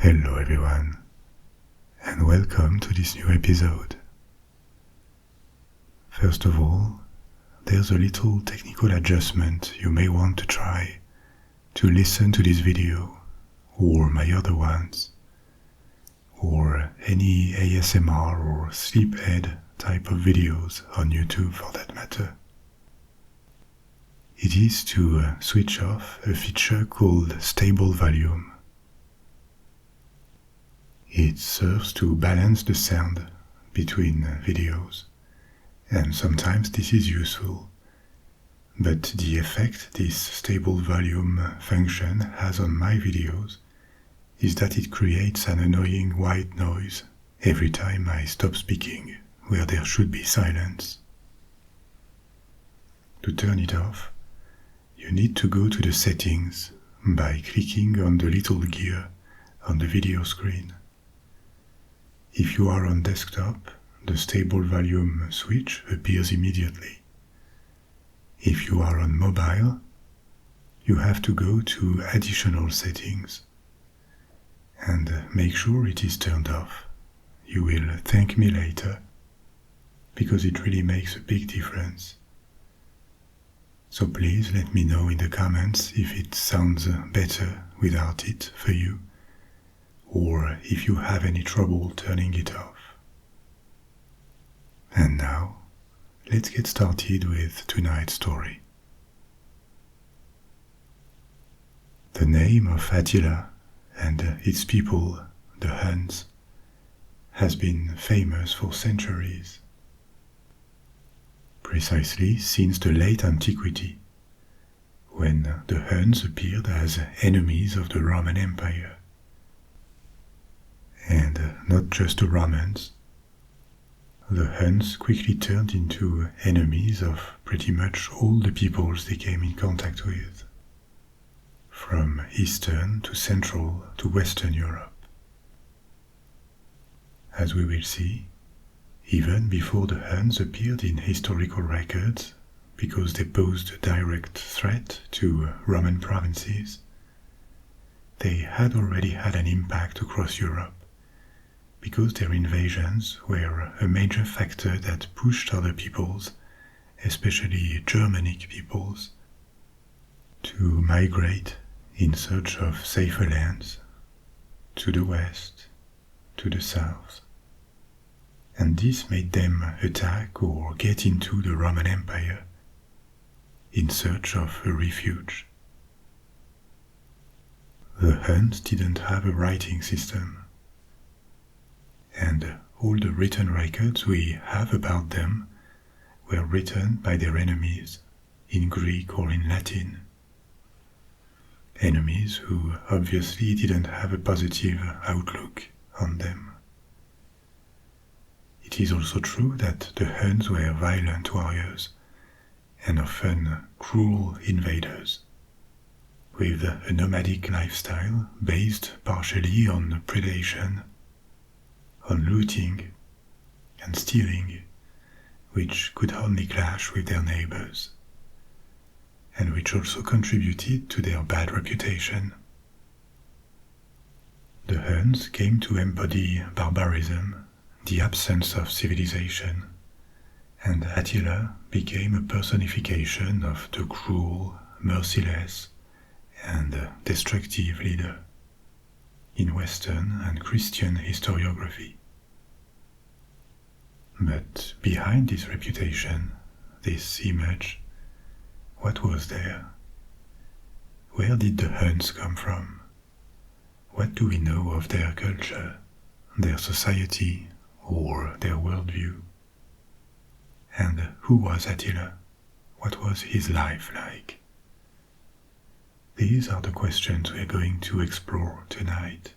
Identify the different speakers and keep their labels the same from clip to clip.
Speaker 1: Hello everyone, and welcome to this new episode. First of all, there's a little technical adjustment you may want to try to listen to this video, or my other ones, or any ASMR or sleep aid type of videos on YouTube for that matter. It is to switch off a feature called stable volume. It serves to balance the sound between videos, and sometimes this is useful, but the effect this stable volume function has on my videos is that it creates an annoying white noise every time I stop speaking where there should be silence. To turn it off, you need to go to the settings by clicking on the little gear on the video screen. If you are on desktop, the stable volume switch appears immediately. If you are on mobile, you have to go to additional settings and make sure it is turned off. You will thank me later, because it really makes a big difference. So please let me know in the comments if it sounds better without it for you, or if you have any trouble turning it off. And now, let's get started with tonight's story. The name of Attila and its people, the Huns, has been famous for centuries. Precisely since the late antiquity, when the Huns appeared as enemies of the Roman Empire. And not just the Romans. The Huns quickly turned into enemies of pretty much all the peoples they came in contact with, from Eastern to Central to Western Europe. As we will see, even before the Huns appeared in historical records because they posed a direct threat to Roman provinces, they had already had an impact across Europe, because their invasions were a major factor that pushed other peoples, especially Germanic peoples, to migrate in search of safer lands to the west, to the south. And this made them attack or get into the Roman Empire in search of a refuge. The Huns didn't have a writing system, and all the written records we have about them were written by their enemies in Greek or in Latin. Enemies who obviously didn't have a positive outlook on them. It is also true that the Huns were violent warriors and often cruel invaders, with a nomadic lifestyle based partially on predation, on looting and stealing, which could only clash with their neighbors, and which also contributed to their bad reputation. The Huns came to embody barbarism, the absence of civilization, and Attila became a personification of the cruel, merciless, and destructive leader in Western and Christian historiography. But behind this reputation, this image, what was there? Where did the Huns come from? What do we know of their culture, their society, or their worldview? And who was Attila? What was his life like? These are the questions we're going to explore tonight,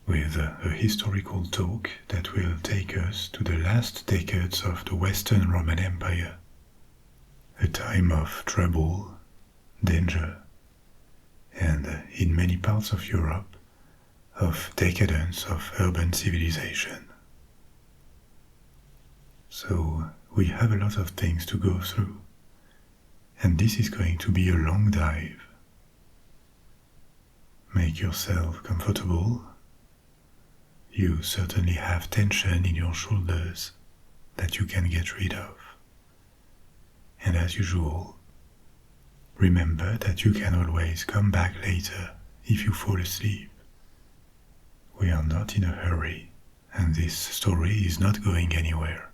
Speaker 1: with a historical talk that will take us to the last decades of the Western Roman Empire, a time of trouble, danger, and in many parts of Europe, of decadence of urban civilization. So we have a lot of things to go through, and this is going to be a long dive. Make yourself comfortable you certainly have tension in your shoulders that you can get rid of. And as usual, remember that you can always come back later if you fall asleep. We are not in a hurry, and this story is not going anywhere.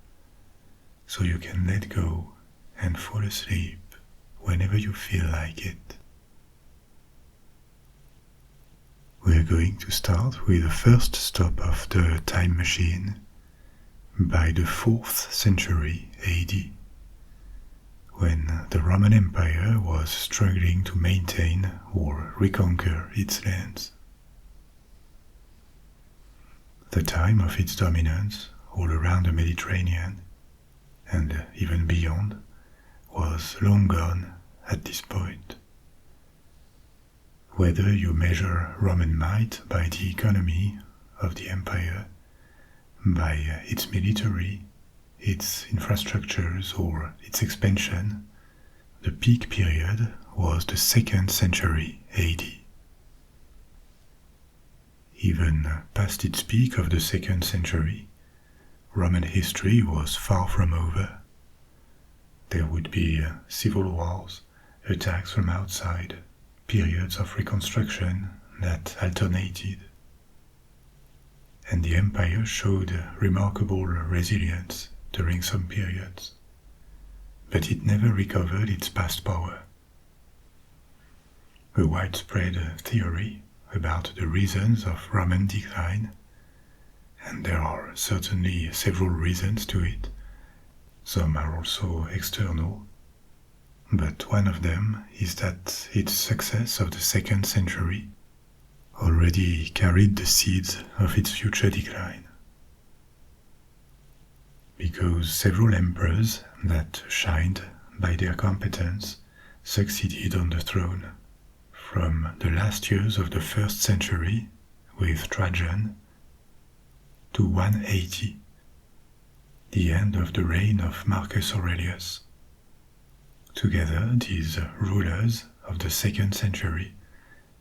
Speaker 1: So you can let go and fall asleep whenever you feel like it. We're going to start with the first stop of the time machine by the 4th century AD, when the Roman Empire was struggling to maintain or reconquer its lands. The time of its dominance all around the Mediterranean, and even beyond, was long gone at this point. Whether you measure Roman might by the economy of the empire, by its military, its infrastructures, or its expansion, the peak period was the 2nd century AD. Even past its peak of the 2nd century, Roman history was far from over. There would be civil wars, attacks from outside, periods of reconstruction that alternated. And the empire showed remarkable resilience during some periods, but it never recovered its past power. A widespread theory about the reasons of Roman decline, and there are certainly several reasons to it. Some are also external, but one of them is that its success of the 2nd century already carried the seeds of its future decline. Because several emperors that shined by their competence succeeded on the throne, from the last years of the 1st century with Trajan to 180, the end of the reign of Marcus Aurelius. Together, these rulers of the 2nd century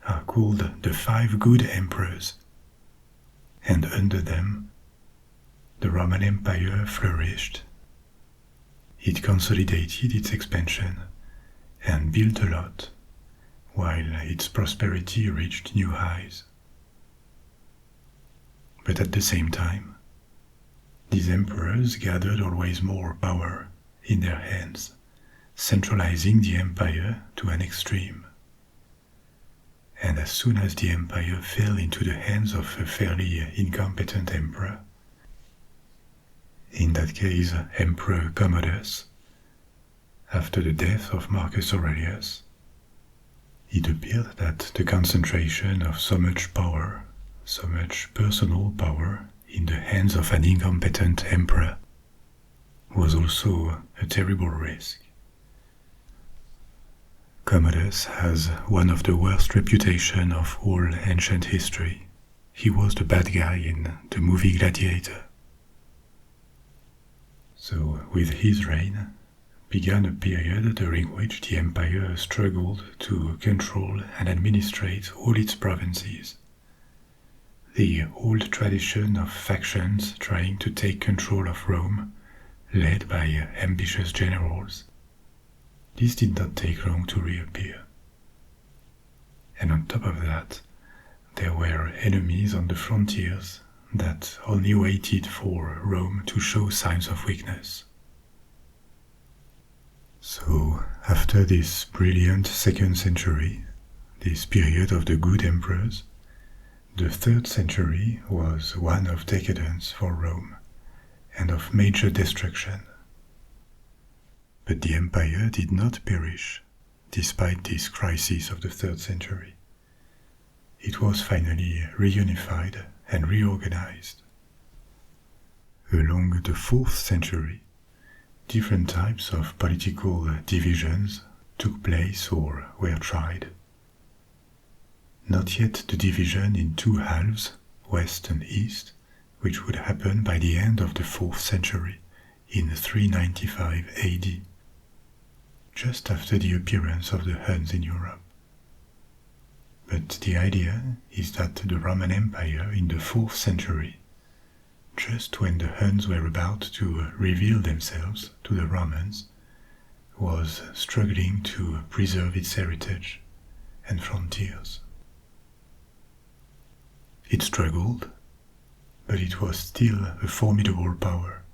Speaker 1: are called the 5 good emperors, and under them the Roman Empire flourished. It consolidated its expansion and built a lot, while its prosperity reached new highs. But at the same time, these emperors gathered always more power in their hands, centralizing the empire to an extreme. And as soon as the empire fell into the hands of a fairly incompetent emperor, in that case Emperor Commodus, after the death of Marcus Aurelius, it appeared that the concentration of so much power, so much personal power, in the hands of an incompetent emperor was also a terrible risk. Commodus has one of the worst reputations of all ancient history. He was the bad guy in the movie Gladiator. So, with his reign, began a period during which the empire struggled to control and administrate all its provinces. The old tradition of factions trying to take control of Rome, led by ambitious generals, this did not take long to reappear. And on top of that, there were enemies on the frontiers that only waited for Rome to show signs of weakness. So, after this brilliant 2nd century, this period of the good emperors, the 3rd century was one of decadence for Rome and of major destruction. But the empire did not perish, despite this crisis of the 3rd century. It was finally reunified and reorganized. Along the 4th century, different types of political divisions took place or were tried. Not yet the division in 2 halves, west and east, which would happen by the end of the 4th century, in 395 AD, just after the appearance of the Huns in Europe. But the idea is that the Roman Empire in the 4th century just when the Huns were about to reveal themselves to the Romans, was struggling to preserve its heritage and frontiers. It struggled, but it was still a formidable power,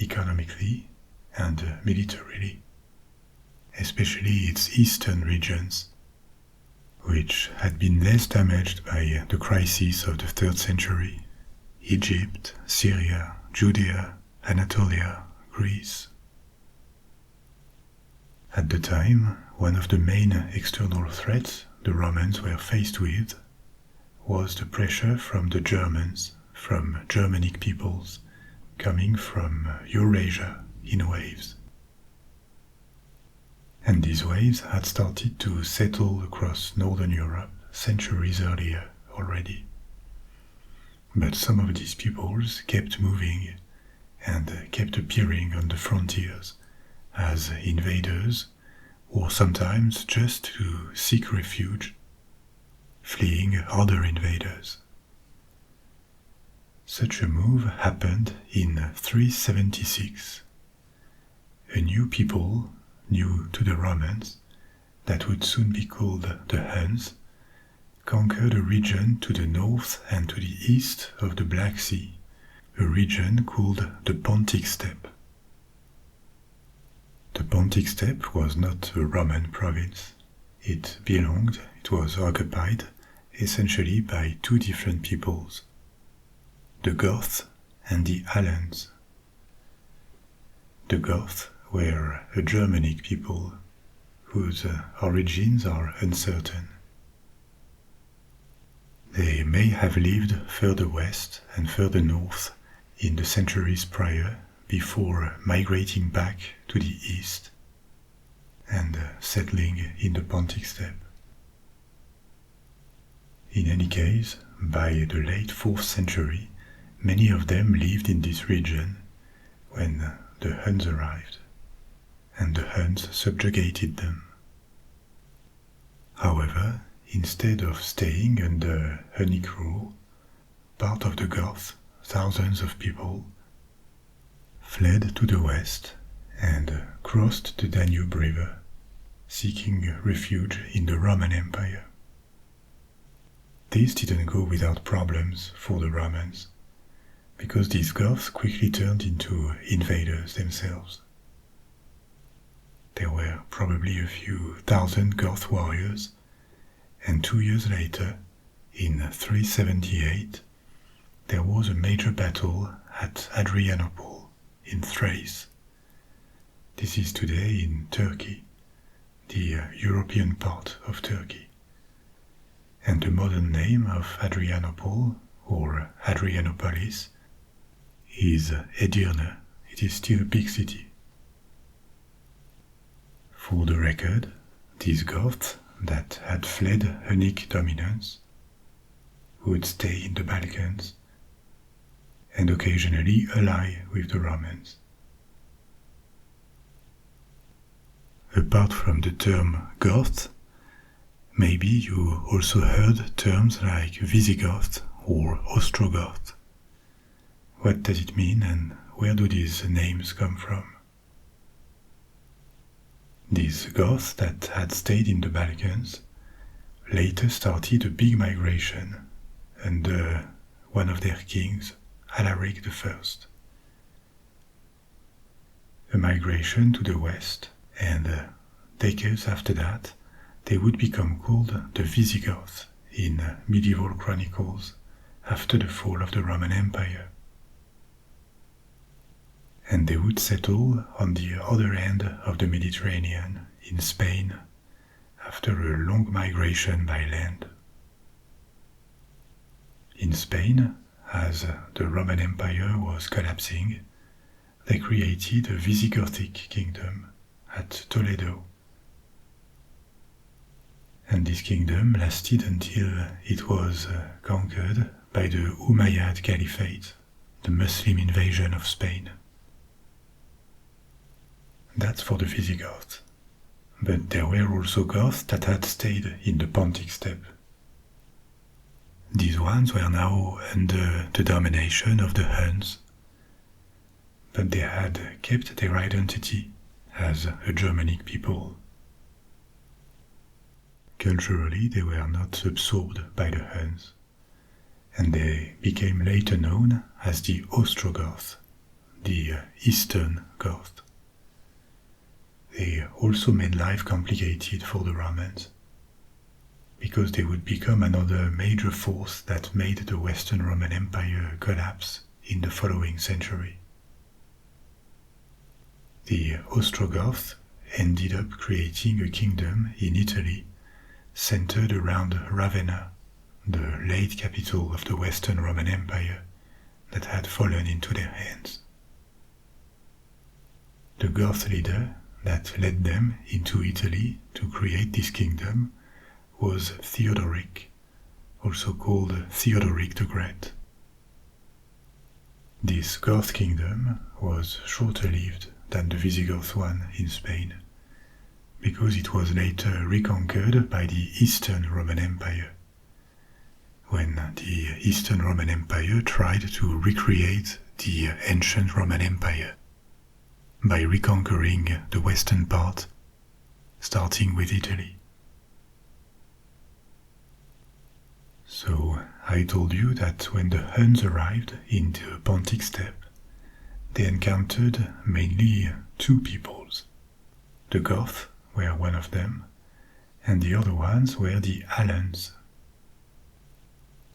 Speaker 1: economically and militarily, especially its eastern regions, which had been less damaged by the crises of the 3rd century: Egypt, Syria, Judea, Anatolia, Greece. At the time, one of the main external threats the Romans were faced with was the pressure from the Germans, from Germanic peoples, coming from Eurasia in waves. And these waves had started to settle across northern Europe centuries earlier already. But some of these peoples kept moving and kept appearing on the frontiers as invaders, or sometimes just to seek refuge, fleeing other invaders. Such a move happened in 376. A new people, new to the Romans, that would soon be called the Huns, conquered a region to the north and to the east of the Black Sea, a region called the Pontic Steppe. The Pontic Steppe was not a Roman province. It was occupied essentially by two different peoples, the Goths and the Alans. The Goths were a Germanic people whose origins are uncertain. They may have lived further west and further north in the centuries prior, before migrating back to the east and settling in the Pontic Steppe. In any case, by the late 4th century, many of them lived in this region when the Huns arrived, and the Huns subjugated them. However, instead of staying under Hunnic rule, part of the Goths, thousands of people, fled to the west and crossed the Danube River, seeking refuge in the Roman Empire. This didn't go without problems for the Romans, because these Goths quickly turned into invaders themselves. There were probably a few thousand Goth warriors, and 2 years later, in 378, there was a major battle at Adrianople in Thrace. This is today in Turkey, the European part of Turkey. And the modern name of Adrianople, or Adrianopolis, is Edirne. It is still a big city. For the record, these Goths that had fled Hunnic dominance would stay in the Balkans and occasionally ally with the Romans. Apart from the term Goth, maybe you also heard terms like Visigoths or Ostrogoths. What does it mean and where do these names come from? These Goths that had stayed in the Balkans later started a big migration under one of their kings, Alaric I. A migration to the west, and decades after that, they would become called the Visigoths in medieval chronicles after the fall of the Roman Empire. And they would settle on the other end of the Mediterranean, in Spain, after a long migration by land. In Spain, as the Roman Empire was collapsing, they created a Visigothic kingdom at Toledo. And this kingdom lasted until it was conquered by the Umayyad Caliphate, the Muslim invasion of Spain. That's for the Visigoths. But there were also Goths that had stayed in the Pontic Steppe. These ones were now under the domination of the Huns, but they had kept their identity as a Germanic people. Culturally, they were not absorbed by the Huns, and they became later known as the Ostrogoths, the Eastern Goths. They also made life complicated for the Romans, because they would become another major force that made the Western Roman Empire collapse in the following century. The Ostrogoths ended up creating a kingdom in Italy centered around Ravenna, the late capital of the Western Roman Empire that had fallen into their hands. The Goth leader that led them into Italy to create this kingdom was Theodoric, also called Theodoric the Great. This Goth kingdom was shorter lived than the Visigoth one in Spain, because it was later reconquered by the Eastern Roman Empire, when the Eastern Roman Empire tried to recreate the ancient Roman Empire by reconquering the western part, starting with Italy. So I told you that when the Huns arrived in the Pontic steppe, they encountered mainly two peoples. The Goths were one of them, and the other ones were the Alans.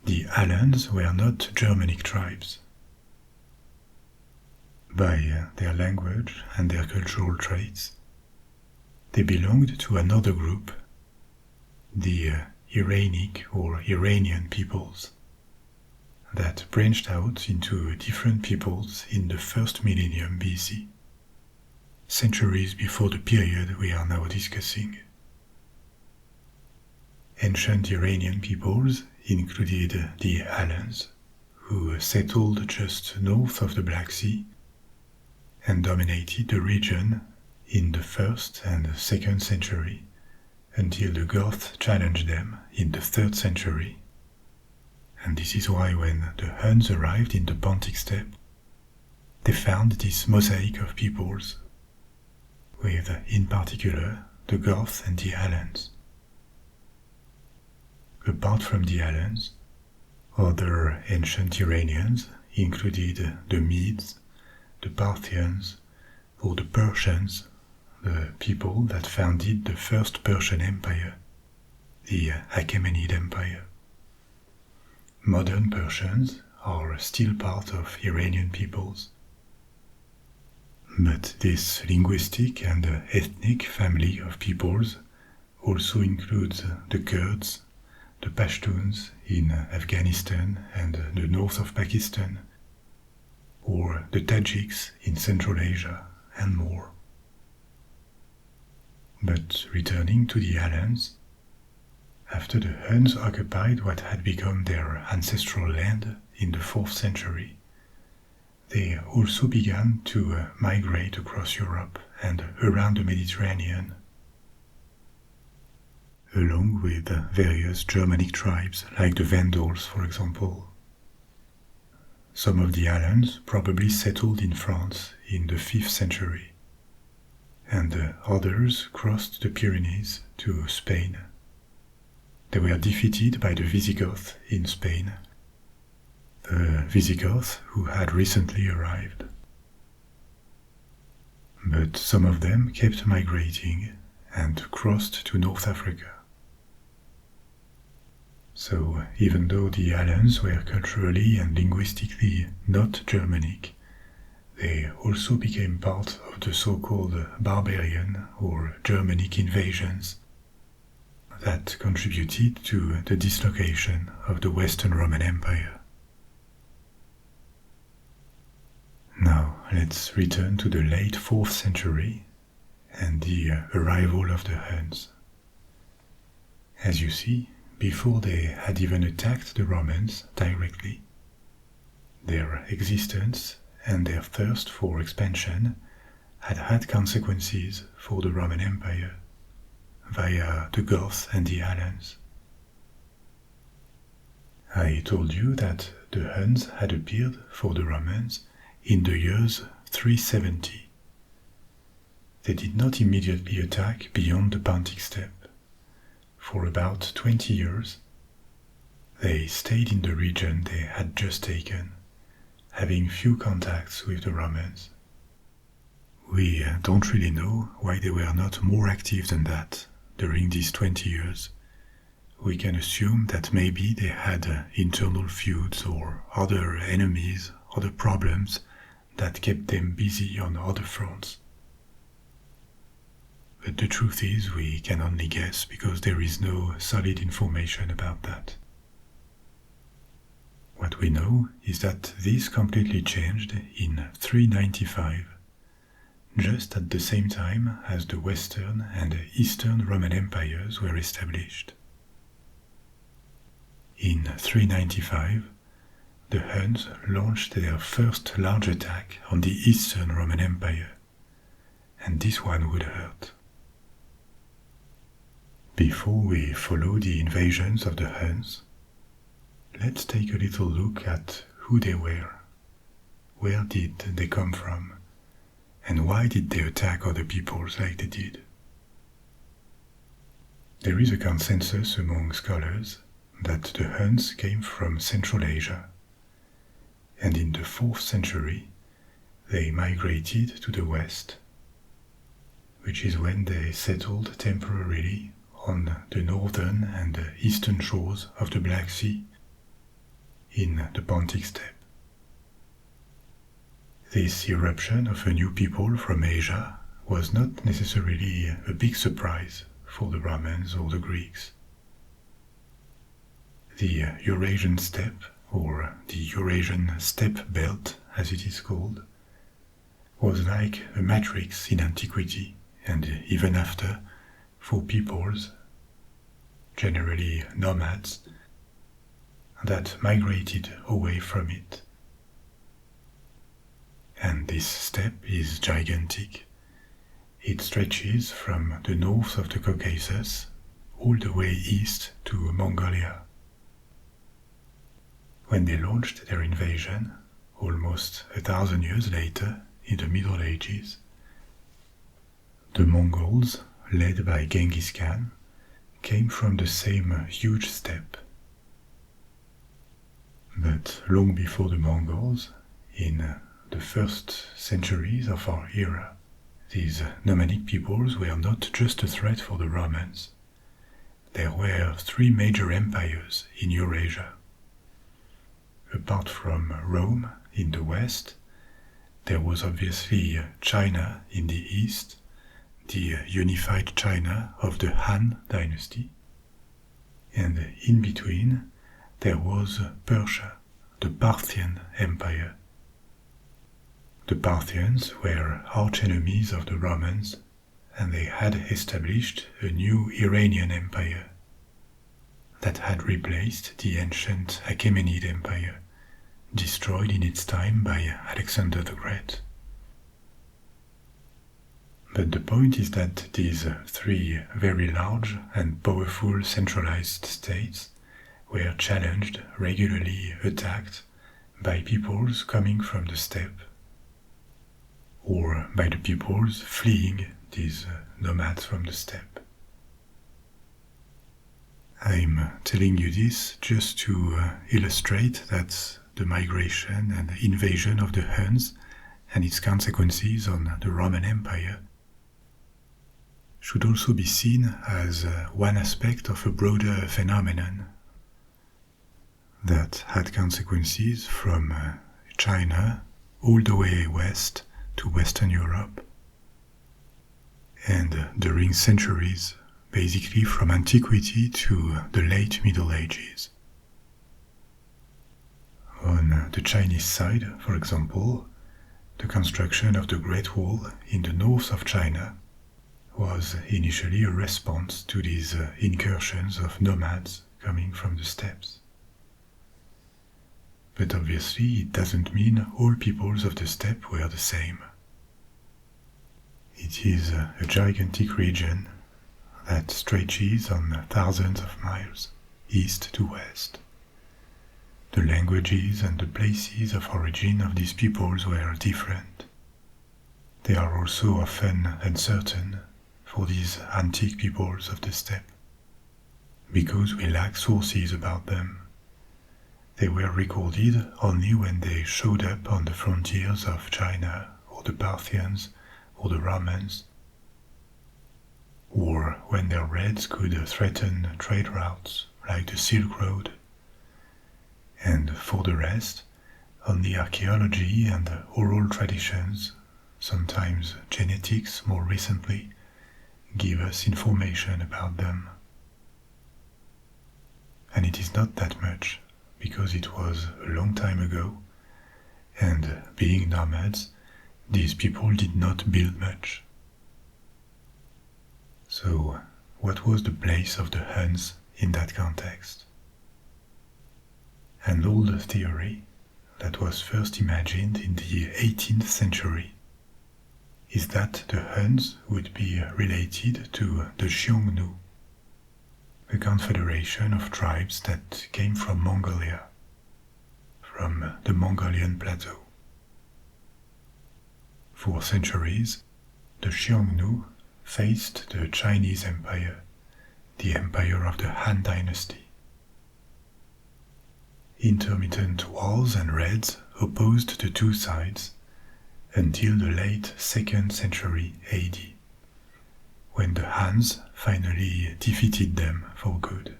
Speaker 1: The Alans were not Germanic tribes. By their language and their cultural traits, they belonged to another group, the Iranic or Iranian peoples, that branched out into different peoples in the first millennium BC, centuries before the period we are now discussing. Ancient Iranian peoples included the Alans, who settled just north of the Black Sea and dominated the region in the 1st and 2nd century until the Goths challenged them in the 3rd century. And this is why when the Huns arrived in the Pontic steppe, they found this mosaic of peoples, with in particular the Goths and the Alans. Apart from the Alans, other ancient Iranians included the Medes, the Parthians, or the Persians, the people that founded the first Persian Empire, the Achaemenid Empire. Modern Persians are still part of Iranian peoples. But this linguistic and ethnic family of peoples also includes the Kurds, the Pashtuns in Afghanistan and the north of Pakistan, or the Tajiks in Central Asia, and more. But returning to the Alans, after the Huns occupied what had become their ancestral land in the 4th century, they also began to migrate across Europe and around the Mediterranean, along with various Germanic tribes like the Vandals, for example. Some of the Alans probably settled in France in the 5th century, and others crossed the Pyrenees to Spain. They were defeated by the Visigoths in Spain, the Visigoths who had recently arrived. But some of them kept migrating and crossed to North Africa. So even though the Alans were culturally and linguistically not Germanic, they also became part of the so-called barbarian or Germanic invasions that contributed to the dislocation of the Western Roman Empire. Now let's return to the late 4th century and the arrival of the Huns. As you see, before they had even attacked the Romans directly, their existence and their thirst for expansion had had consequences for the Roman Empire via the Goths and the Alans. I told you that the Huns had appeared for the Romans in the years 370. They did not immediately attack beyond the Pontic steppe. For about 20 years, they stayed in the region they had just taken, having few contacts with the Romans. We don't really know why they were not more active than that during these 20 years. We can assume that maybe they had internal feuds or other enemies, other problems that kept them busy on other fronts. But the truth is we can only guess because there is no solid information about that. What we know is that this completely changed in 395, just at the same time as the Western and Eastern Roman empires were established. In 395, the Huns launched their first large attack on the Eastern Roman Empire, and this one would hurt. Before we follow the invasions of the Huns, let's take a little look at who they were, where did they come from, and why did they attack other peoples like they did. There is a consensus among scholars that the Huns came from Central Asia, and in the 4th century they migrated to the west, which is when they settled temporarily on the northern and eastern shores of the Black Sea in the Pontic steppe. This eruption of a new people from Asia was not necessarily a big surprise for the Romans or the Greeks. The Eurasian steppe, or the Eurasian steppe belt as it is called, was like a matrix in antiquity and even after for peoples, generally nomads, that migrated away from it. And this steppe is gigantic. It stretches from the north of the Caucasus all the way east to Mongolia. When they launched their invasion, almost 1,000 years later, in the Middle Ages, the Mongols, led by Genghis Khan, came from the same huge steppe. But long before the Mongols, in the first centuries of our era, these nomadic peoples were not just a threat for the Romans. There were 3 major empires in Eurasia. Apart from Rome in the west, there was obviously China in the east, the unified China of the Han dynasty, and in between there was Persia, the Parthian Empire. The Parthians were arch-enemies of the Romans, and they had established a new Iranian empire that had replaced the ancient Achaemenid Empire, destroyed in its time by Alexander the Great. But the point is that these 3 very large and powerful centralized states were challenged, regularly attacked by peoples coming from the steppe, or by the peoples fleeing these nomads from the steppe. I'm telling you this just to illustrate that the migration and invasion of the Huns and its consequences on the Roman Empire should also be seen as one aspect of a broader phenomenon that had consequences from China all the way west to Western Europe, and during centuries, basically from antiquity to the late Middle Ages. On the Chinese side, for example, the construction of the Great Wall in the north of China was initially a response to these incursions of nomads coming from the steppes. But obviously it doesn't mean all peoples of the steppe were the same. It is a gigantic region that stretches on thousands of miles, east to west, the languages and the places of origin of these peoples were different. They are also often uncertain for these antique peoples of the steppe, because we lack sources about them. They were recorded only when they showed up on the frontiers of China, or the Parthians, or the Romans, or when their raids could threaten trade routes like the Silk Road. And for the rest, only archaeology and oral traditions, sometimes genetics more recently, give us information about them. And it is not that much, because it was a long time ago, and being nomads, these people did not build much. So, what was the place of the Huns in that context? An old theory that was first imagined in the 18th century is that the Huns would be related to the Xiongnu, a confederation of tribes that came from Mongolia, from the Mongolian plateau. For centuries, the Xiongnu faced the Chinese Empire, the empire of the Han Dynasty. Intermittent wars and raids opposed the two sides until the late 2nd century AD, when the Huns finally defeated them for good.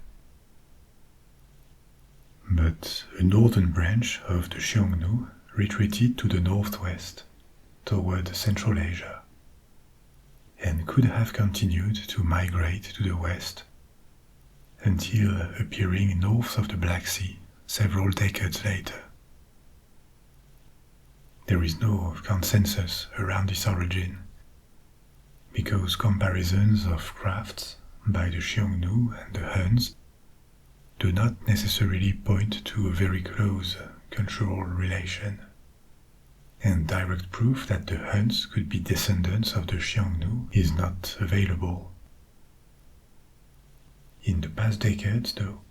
Speaker 1: But a northern branch of the Xiongnu retreated to the northwest, toward Central Asia, and could have continued to migrate to the west until appearing north of the Black Sea several decades later. There is no consensus around this origin, because comparisons of crafts by the Xiongnu and the Huns do not necessarily point to a very close cultural relation, and direct proof that the Huns could be descendants of the Xiongnu is not available. In the past decades, though,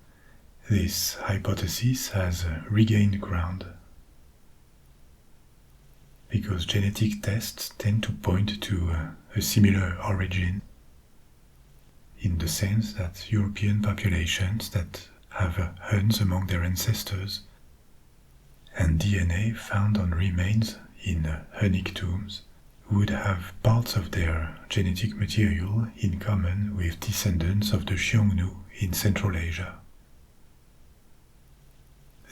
Speaker 1: this hypothesis has regained ground, because genetic tests tend to point to a similar origin, in the sense that European populations that have Huns among their ancestors, and DNA found on remains in Hunnic tombs, would have parts of their genetic material in common with descendants of the Xiongnu in Central Asia.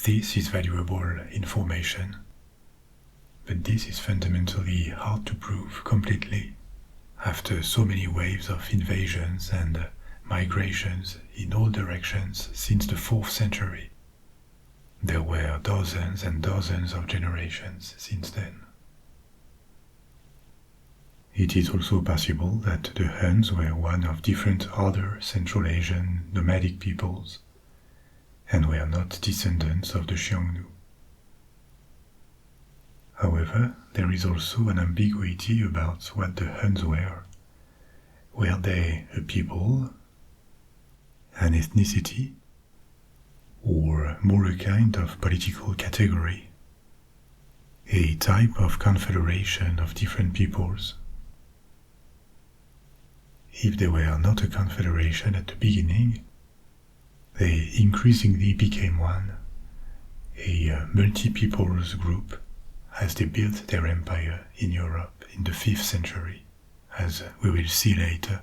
Speaker 1: This is valuable information, but this is fundamentally hard to prove completely after so many waves of invasions and migrations in all directions since the 4th century. There were dozens and dozens of generations since then. It is also possible that the Huns were one of different other Central Asian nomadic peoples, and were not descendants of the Xiongnu. However, there is also an ambiguity about what the Huns were. Were they a people, an ethnicity, or more a kind of political category, a type of confederation of different peoples? If they were not a confederation at the beginning, they increasingly became one, a multi-peoples group, as they built their empire in Europe in the 5th century, as we will see later,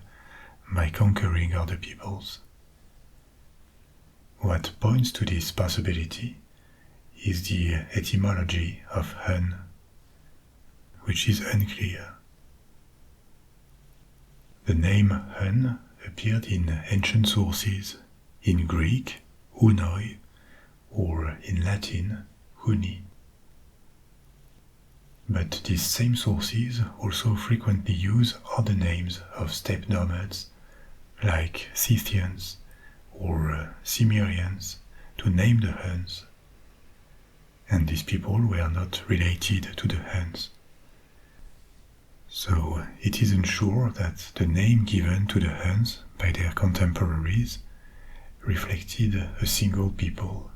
Speaker 1: by conquering other peoples. What points to this possibility is the etymology of Hun, which is unclear. The name Hun appeared in ancient sources, in Greek, Hunoi, or in Latin, Huni. But these same sources also frequently use other names of steppe nomads, like Scythians or Cimmerians, to name the Huns. And these people were not related to the Huns. So it isn't sure that the name given to the Huns by their contemporaries reflected a single people.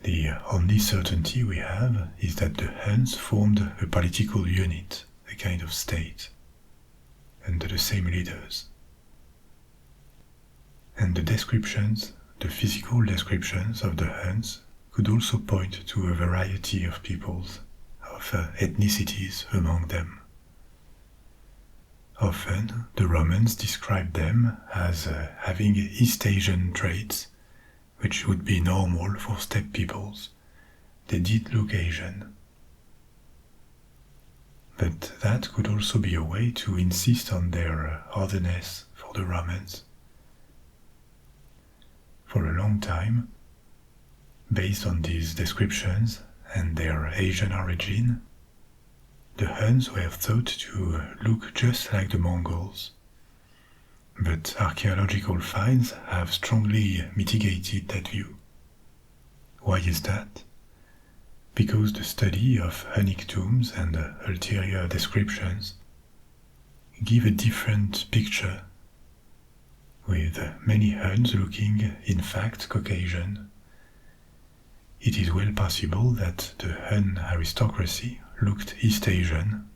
Speaker 1: The only certainty we have is that the Huns formed a political unit, a kind of state, under the same leaders. And the descriptions, the physical descriptions of the Huns could also point to a variety of peoples, of ethnicities among them. Often, the Romans described them as having East Asian traits, which would be normal for steppe peoples. They did look Asian. But that could also be a way to insist on their otherness for the Romans. For a long time, based on these descriptions and their Asian origin, the Huns were thought to look just like the Mongols. But archaeological finds have strongly mitigated that view. Why is that? Because the study of Hunnic tombs and ulterior descriptions give a different picture, with many Huns looking in fact Caucasian. It is well possible that the Hun aristocracy looked East Asian,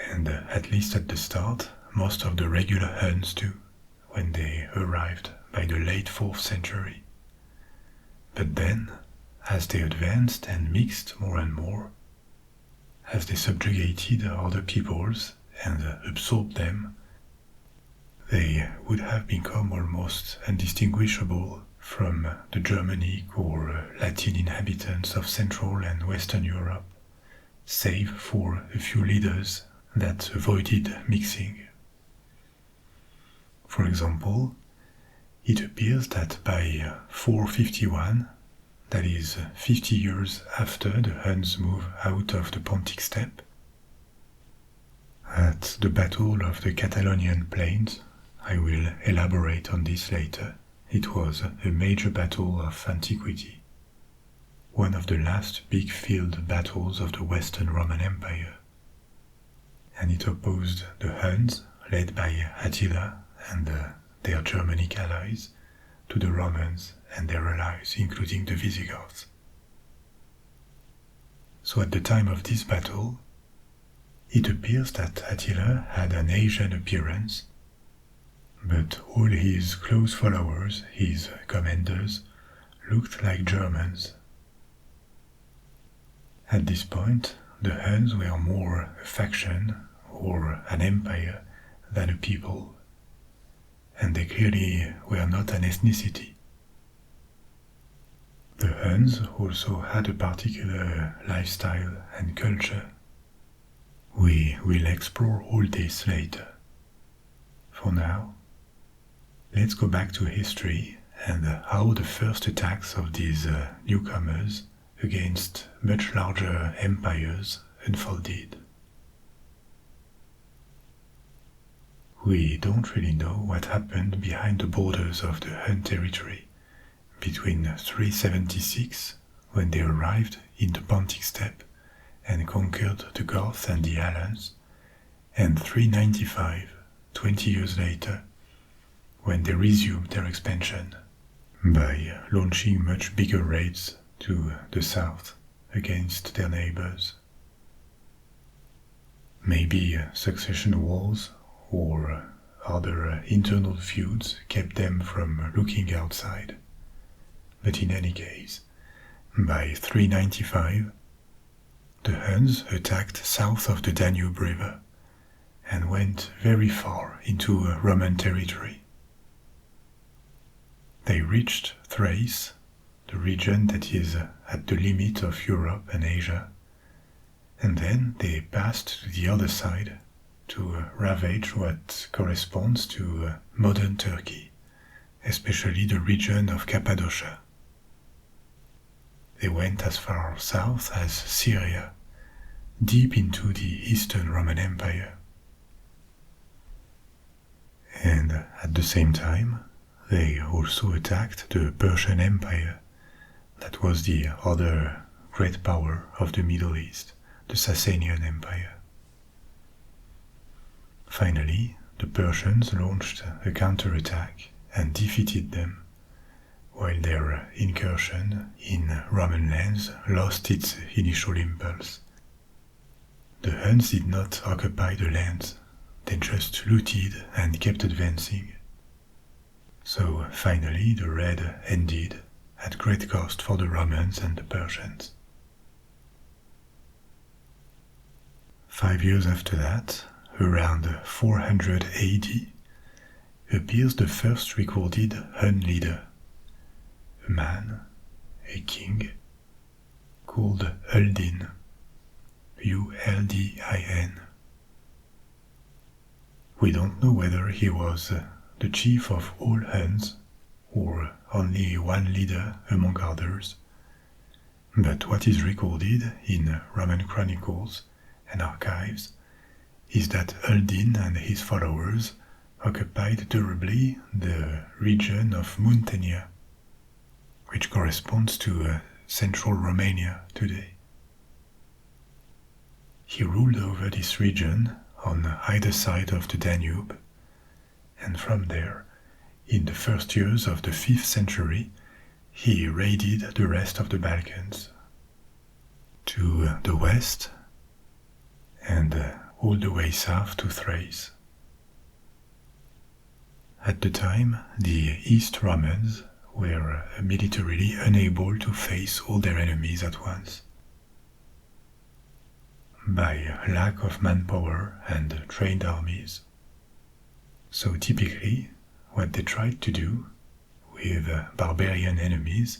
Speaker 1: and at least at the start, most of the regular Huns too, when they arrived by the late 4th century. But then, as they advanced and mixed more and more, as they subjugated other peoples and absorbed them, they would have become almost undistinguishable from the Germanic or Latin inhabitants of Central and Western Europe, save for a few leaders that avoided mixing. For example, it appears that by 451, that is 50 years after the Huns move out of the Pontic steppe, at the Battle of the Catalaunian Plains, I will elaborate on this later, it was a major battle of antiquity, one of the last big field battles of the Western Roman Empire, and it opposed the Huns, led by Attila and their Germanic allies, to the Romans and their allies, including the Visigoths. So at the time of this battle, it appears that Attila had an Asian appearance, but all his close followers, his commanders, looked like Germans. At this point, the Huns were more a faction or an empire than a people, and they clearly were not an ethnicity. The Huns also had a particular lifestyle and culture. We will explore all this later. For now, let's go back to history and how the first attacks of these newcomers against much larger empires unfolded. We don't really know what happened behind the borders of the Hun territory between 376, when they arrived in the Pontic steppe and conquered the Goths and the Alans, and 395, 20 years later, when they resumed their expansion by launching much bigger raids to the south against their neighbors. Maybe succession wars or other internal feuds kept them from looking outside. But in any case, by 395, the Huns attacked south of the Danube River and went very far into Roman territory. They reached Thrace, the region that is at the limit of Europe and Asia, and then they passed to the other side to ravage what corresponds to modern Turkey, especially the region of Cappadocia. They went as far south as Syria, deep into the Eastern Roman Empire. And at the same time, they also attacked the Persian Empire, that was the other great power of the Middle East, the Sasanian Empire. Finally, the Persians launched a counterattack and defeated them, while their incursion in Roman lands lost its initial impulse. The Huns did not occupy the lands, they just looted and kept advancing. So finally the raid ended at great cost for the Romans and the Persians. 5 years after that, around 400 AD, appears the first recorded Hun leader, a man, a king, called Uldin, Uldin. We don't know whether he was the chief of all Huns or only one leader among others, but what is recorded in Roman chronicles and archives is that Uldin and his followers occupied durably the region of Muntenia, which corresponds to central Romania today. He ruled over this region on either side of the Danube, and from there, in the first years of the 5th century, he raided the rest of the Balkans. To the west, and all the way south to Thrace. At the time, the East Romans were militarily unable to face all their enemies at once. By lack of manpower and trained armies. So typically, what they tried to do with barbarian enemies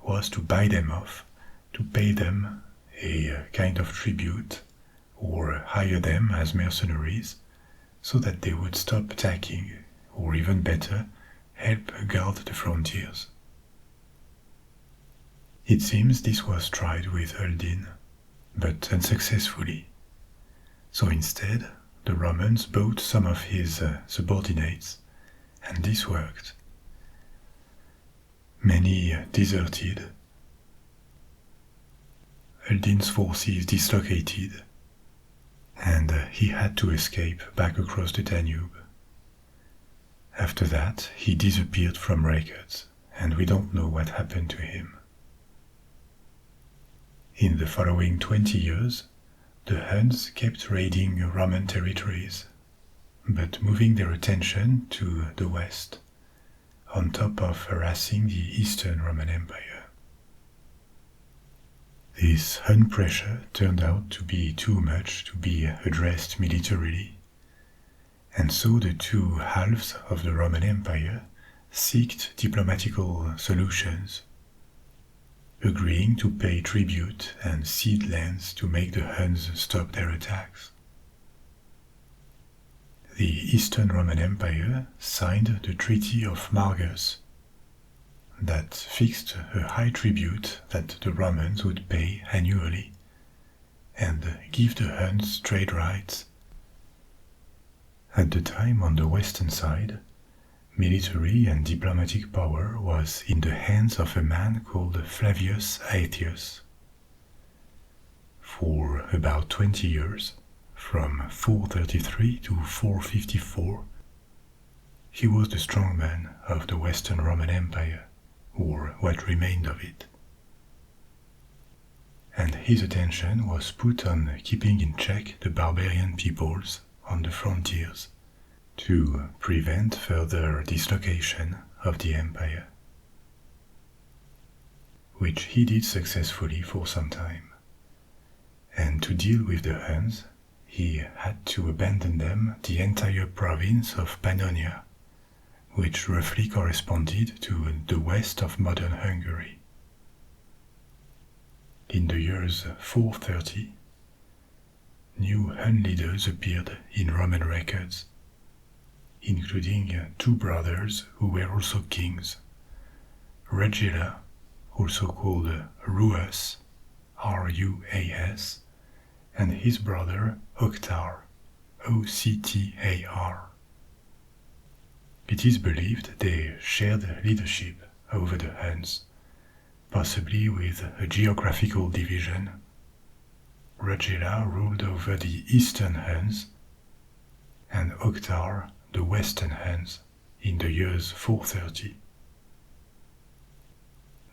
Speaker 1: was to buy them off, to pay them a kind of tribute or hire them as mercenaries so that they would stop attacking, or even better, help guard the frontiers. It seems this was tried with Uldin, but unsuccessfully. So instead, the Romans bought some of his subordinates, and this worked. Many deserted. Uldin's forces dislocated, and he had to escape back across the Danube. After that, he disappeared from records, and we don't know what happened to him. In the following 20 years, the Huns kept raiding Roman territories, but moving their attention to the west, on top of harassing the Eastern Roman Empire. This Hun pressure turned out to be too much to be addressed militarily, and so the two halves of the Roman Empire sought diplomatical solutions, agreeing to pay tribute and cede lands to make the Huns stop their attacks. The Eastern Roman Empire signed the Treaty of Margus that fixed a high tribute that the Romans would pay annually and give the Huns trade rights. At the time, on the western side, military and diplomatic power was in the hands of a man called Flavius Aetius. For about 20 years, from 433 to 454, he was the strongman of the Western Roman Empire, or what remained of it. And his attention was put on keeping in check the barbarian peoples on the frontiers to prevent further dislocation of the empire, which he did successfully for some time. And to deal with the Huns, he had to abandon them the entire province of Pannonia, which roughly corresponded to the west of modern Hungary. In the years 430, new Hun leaders appeared in Roman records, including two brothers who were also kings, Regilla, also called Ruas, R-U-A-S, and his brother Octar, O-C-T-A-R. It is believed they shared leadership over the Huns, possibly with a geographical division. Regilla ruled over the eastern Huns, and Octar the western Huns in the years 430.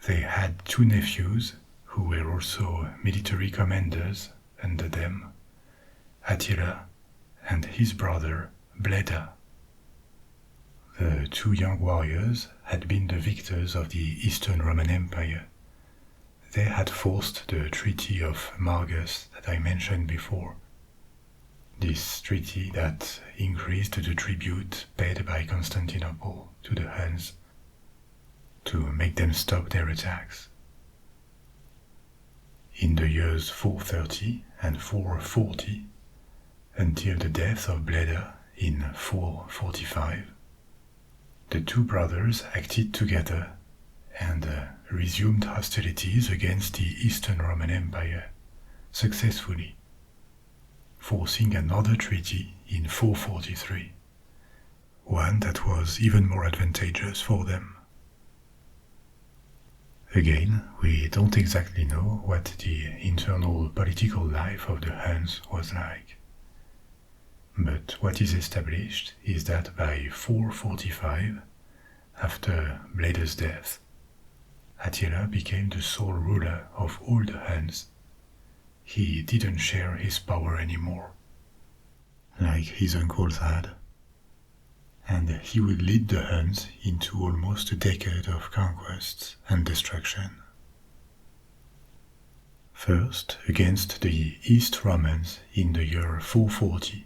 Speaker 1: they had two nephews who were also military commanders under them, Attila and his brother Bleda. The two young warriors had been the victors of the Eastern Roman Empire. They had forced the Treaty of Margus that I mentioned before. This treaty that increased the tribute paid by Constantinople to the Huns to make them stop their attacks. In the years 430 and 440, until the death of Bleda in 445, the two brothers acted together and resumed hostilities against the Eastern Roman Empire successfully, forcing another treaty in 443, one that was even more advantageous for them. Again, we don't exactly know what the internal political life of the Huns was like. But what is established is that by 445, after Bleda's death, Attila became the sole ruler of all the Huns. He didn't share his power anymore, like his uncles had, and he would lead the Huns into almost a decade of conquests and destruction. First, against the East Romans in the year 440,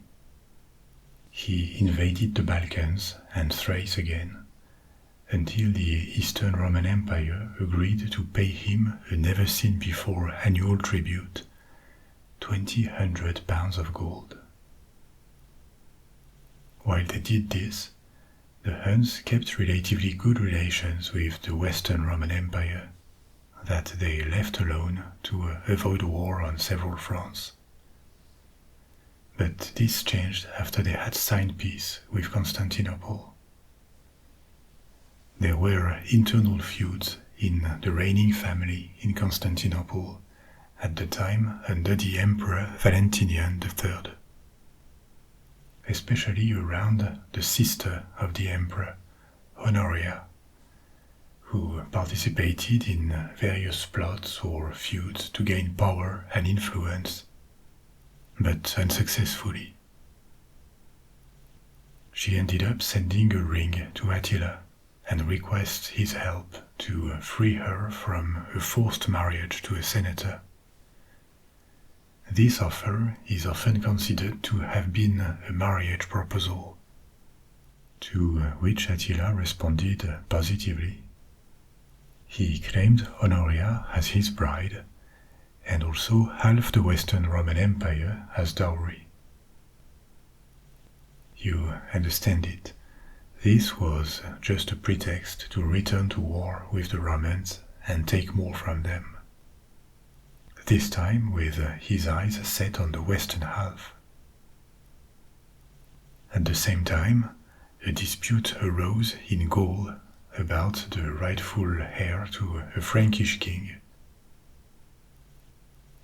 Speaker 1: he invaded the Balkans and Thrace again, until the Eastern Roman Empire agreed to pay him a never-seen-before annual tribute, 2,000 pounds of gold. While they did this, the Huns kept relatively good relations with the Western Roman Empire, that they left alone to avoid war on several fronts. But this changed after they had signed peace with Constantinople. There were internal feuds in the reigning family in Constantinople at the time under the Emperor Valentinian III, especially around the sister of the emperor, Honoria, who participated in various plots or feuds to gain power and influence, but unsuccessfully. She ended up sending a ring to Attila and requests his help to free her from a forced marriage to a senator. This offer is often considered to have been a marriage proposal, to which Attila responded positively. He claimed Honoria as his bride, and also half the Western Roman Empire as dowry. You understand it. This was just a pretext to return to war with the Romans and take more from them. This time with his eyes set on the western half. At the same time, a dispute arose in Gaul about the rightful heir to a Frankish king.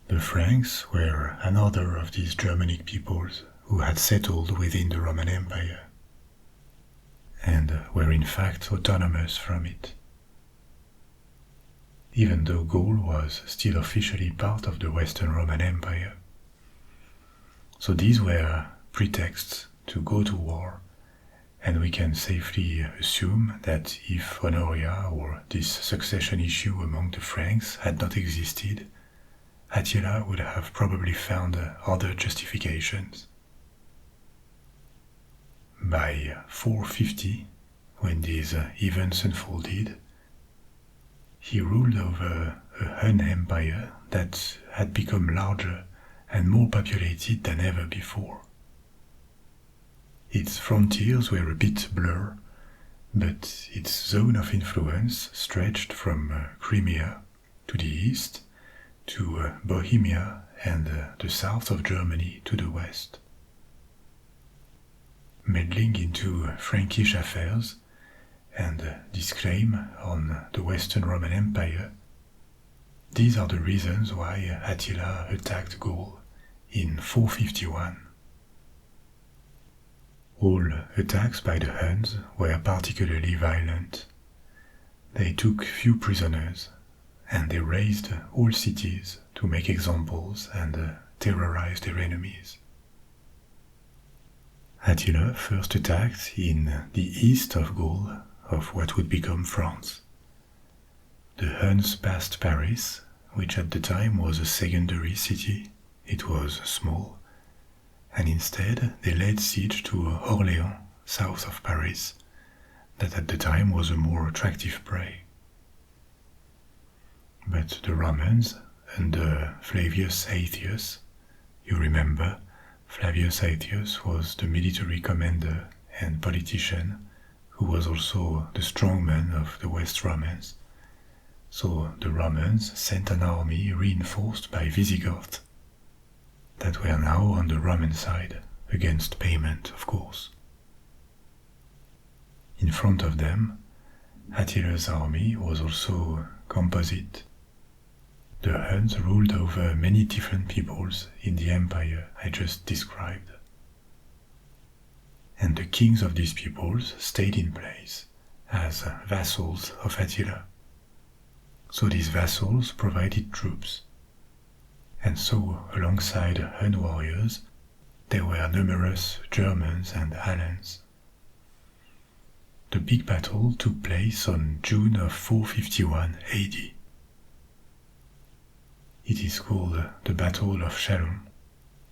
Speaker 1: The Franks were another of these Germanic peoples who had settled within the Roman Empire, and were in fact autonomous from it, even though Gaul was still officially part of the Western Roman Empire. So these were pretexts to go to war, and we can safely assume that if Honoria or this succession issue among the Franks had not existed, Attila would have probably found other justifications. By 450, when these events unfolded, he ruled over a Hun empire that had become larger and more populated than ever before. Its frontiers were a bit blurred, but its zone of influence stretched from Crimea to the east to Bohemia and the south of Germany to the west. Meddling into Frankish affairs and this claim on the Western Roman Empire, these are the reasons why Attila attacked Gaul in 451. All attacks by the Huns were particularly violent. They took few prisoners and they razed all cities to make examples and terrorize their enemies. Attila first attacked in the east of Gaul, of what would become France. The Huns passed Paris, which at the time was a secondary city. It was small, and instead they laid siege to Orléans, south of Paris, that at the time was a more attractive prey. But the Romans, under Flavius Aetius, you remember, Flavius Aetius was the military commander and politician who was also the strongman of the West Romans. So the Romans sent an army reinforced by Visigoths that were now on the Roman side, against payment, of course. In front of them, Attila's army was also composite. The Huns ruled over many different peoples in the empire I just described. And the kings of these peoples stayed in place as vassals of Attila. So these vassals provided troops. And so, alongside Hun warriors, there were numerous Germans and Alans. The big battle took place on June of 451 AD. It is called the Battle of Chalon,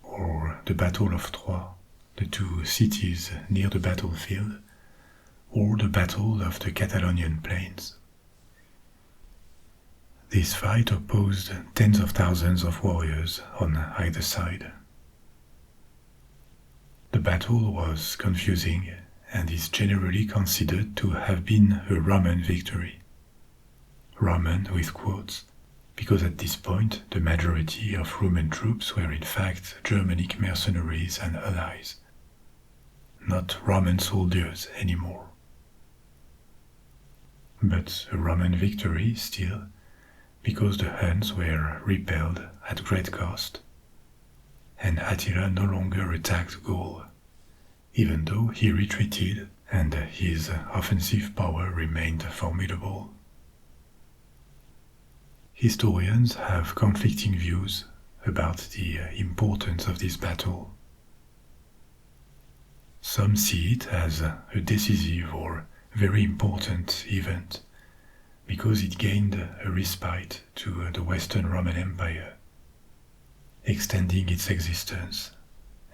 Speaker 1: or the Battle of Troyes, the two cities near the battlefield, or the Battle of the Catalaunian Plains. This fight opposed tens of thousands of warriors on either side. The battle was confusing and is generally considered to have been a Roman victory. Roman with quotes, because at this point the majority of Roman troops were in fact Germanic mercenaries and allies, not Roman soldiers anymore. But a Roman victory still, because the Huns were repelled at great cost, and Attila no longer attacked Gaul, even though he retreated and his offensive power remained formidable. Historians have conflicting views about the importance of this battle. Some see it as a decisive or very important event, because it gained a respite to the Western Roman Empire, extending its existence,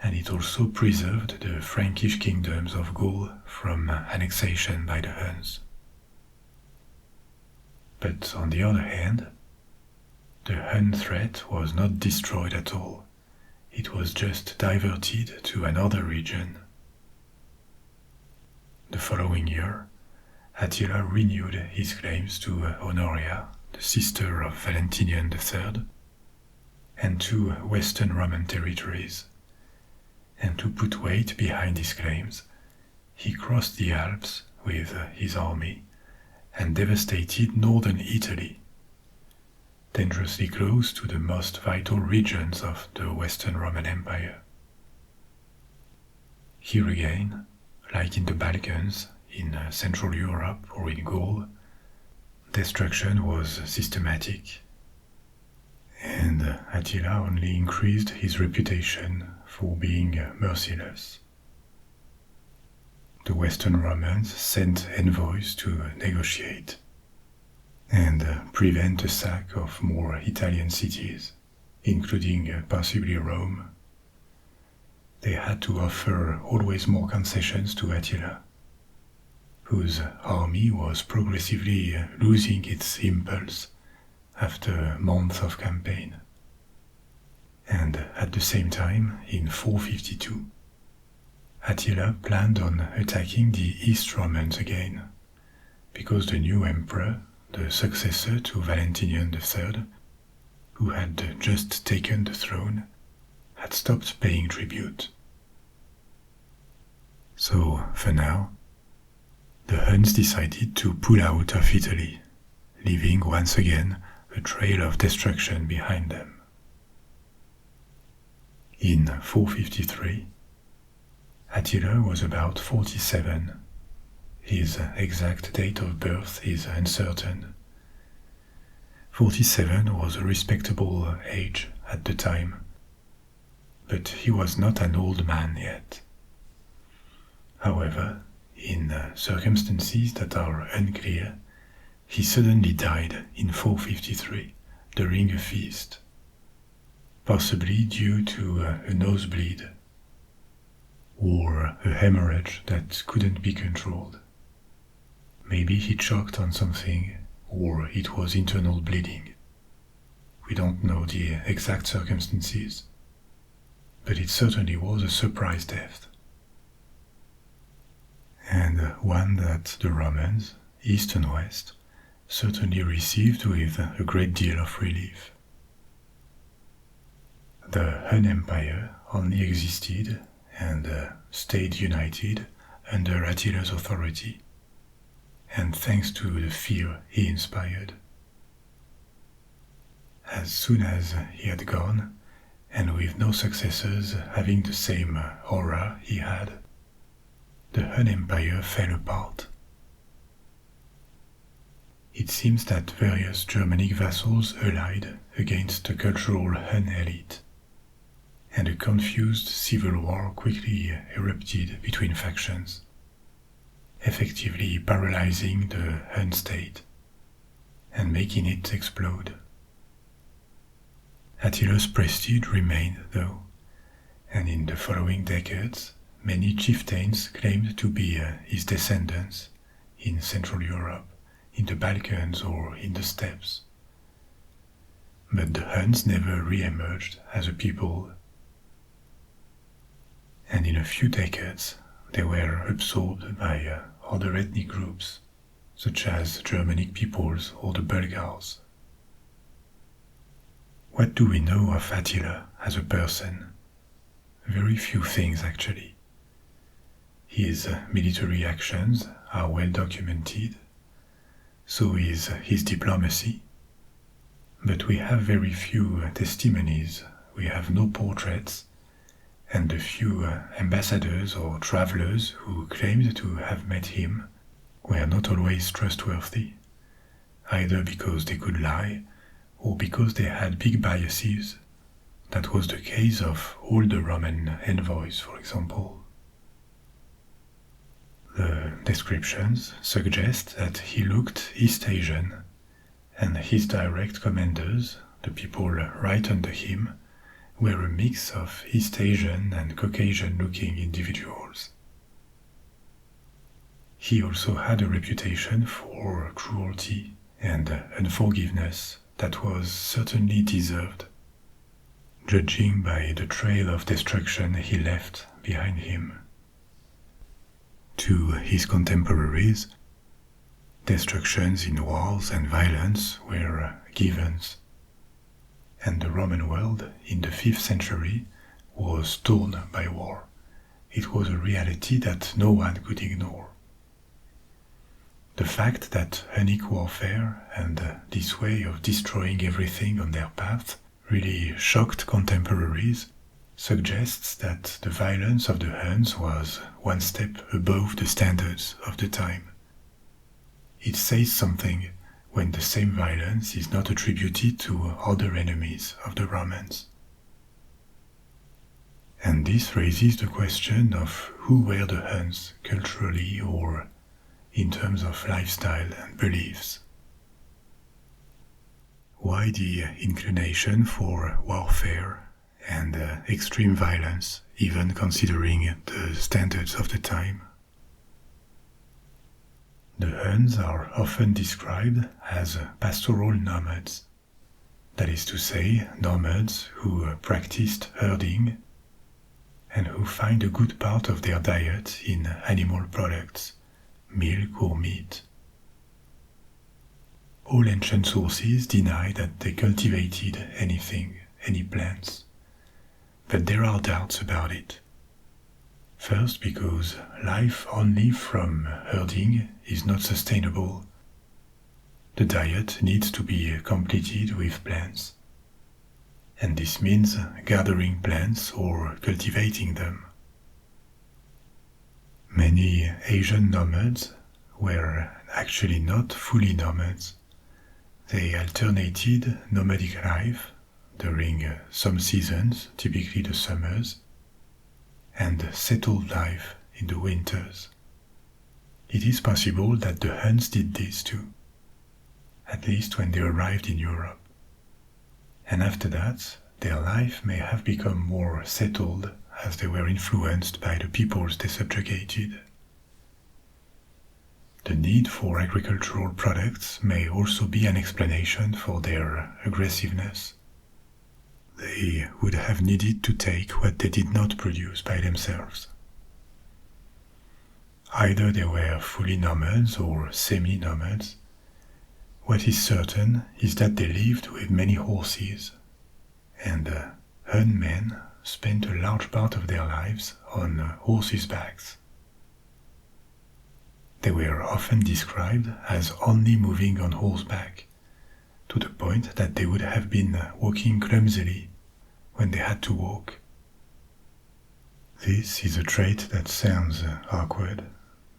Speaker 1: and it also preserved the Frankish kingdoms of Gaul from annexation by the Huns. But on the other hand, the Hun threat was not destroyed at all, it was just diverted to another region. The following year, Attila renewed his claims to Honoria, the sister of Valentinian III, and to Western Roman territories. And to put weight behind his claims, he crossed the Alps with his army and devastated northern Italy, dangerously close to the most vital regions of the Western Roman Empire. Here again, like in the Balkans, in Central Europe or in Gaul, destruction was systematic, and Attila only increased his reputation for being merciless. The Western Romans sent envoys to negotiate and prevent the sack of more Italian cities, including possibly Rome. They had to offer always more concessions to Attila, whose army was progressively losing its impulse after months of campaign. And at the same time, in 452, Attila planned on attacking the East Romans again, because the new emperor, the successor to Valentinian III, who had just taken the throne, had stopped paying tribute. So, for now, the Huns decided to pull out of Italy, leaving once again a trail of destruction behind them. In 453, Attila was about 47. His exact date of birth is uncertain. 47 was a respectable age at the time, but he was not an old man yet. However, in circumstances that are unclear, he suddenly died in 453 during a feast, possibly due to a nosebleed or a hemorrhage that couldn't be controlled. Maybe he choked on something, or it was internal bleeding. We don't know the exact circumstances, but it certainly was a surprise death. And one that the Romans, east and west, certainly received with a great deal of relief. The Hun Empire only existed and stayed united under Attila's authority, and thanks to the fear he inspired. As soon as he had gone, and with no successors having the same aura he had, the Hun Empire fell apart. It seems that various Germanic vassals allied against the cultural Hun elite, and a confused civil war quickly erupted between factions, effectively paralyzing the Hun state and making it explode. Attila's prestige remained, though, and in the following decades, many chieftains claimed to be his descendants in Central Europe, in the Balkans or in the steppes. But the Huns never re-emerged as a people, and in a few decades they were absorbed by other ethnic groups, such as Germanic peoples or the Bulgars. What do we know of Attila as a person? Very few things, actually. His military actions are well documented, so is his diplomacy, but we have very few testimonies, we have no portraits, and the few ambassadors or travelers who claimed to have met him were not always trustworthy, either because they could lie or because they had big biases. That was the case of all the Roman envoys, for example. The descriptions suggest that he looked East Asian, and his direct commanders, the people right under him, were a mix of East Asian and Caucasian-looking individuals. He also had a reputation for cruelty and unforgiveness that was certainly deserved, judging by the trail of destruction he left behind him. To his contemporaries, destructions in wars and violence were givens, and the Roman world in the 5th century was torn by war. It was a reality that no one could ignore. The fact that Hunnic warfare and this way of destroying everything on their path really shocked contemporaries suggests that the violence of the Huns was one step above the standards of the time. It says something when the same violence is not attributed to other enemies of the Romans. And this raises the question of who were the Huns culturally or in terms of lifestyle and beliefs. Why the inclination for warfare and extreme violence, even considering the standards of the time? The Huns are often described as pastoral nomads, that is to say, nomads who practiced herding and who find a good part of their diet in animal products, milk or meat. All ancient sources deny that they cultivated anything, any plants, but there are doubts about it. First, because life only from herding is not sustainable. The diet needs to be completed with plants, and this means gathering plants or cultivating them. Many Asian nomads were actually not fully nomads. They alternated nomadic life during some seasons, typically the summers, and settled life in the winters. It is possible that the Huns did this too, at least when they arrived in Europe. And after that, their life may have become more settled as they were influenced by the peoples they subjugated. The need for agricultural products may also be an explanation for their aggressiveness. They would have needed to take what they did not produce by themselves. Either they were fully nomads or semi-nomads. What is certain is that they lived with many horses, and Hun men spent a large part of their lives on horses' backs. They were often described as only moving on horseback, to the point that they would have been walking clumsily when they had to walk. This is a trait that sounds awkward,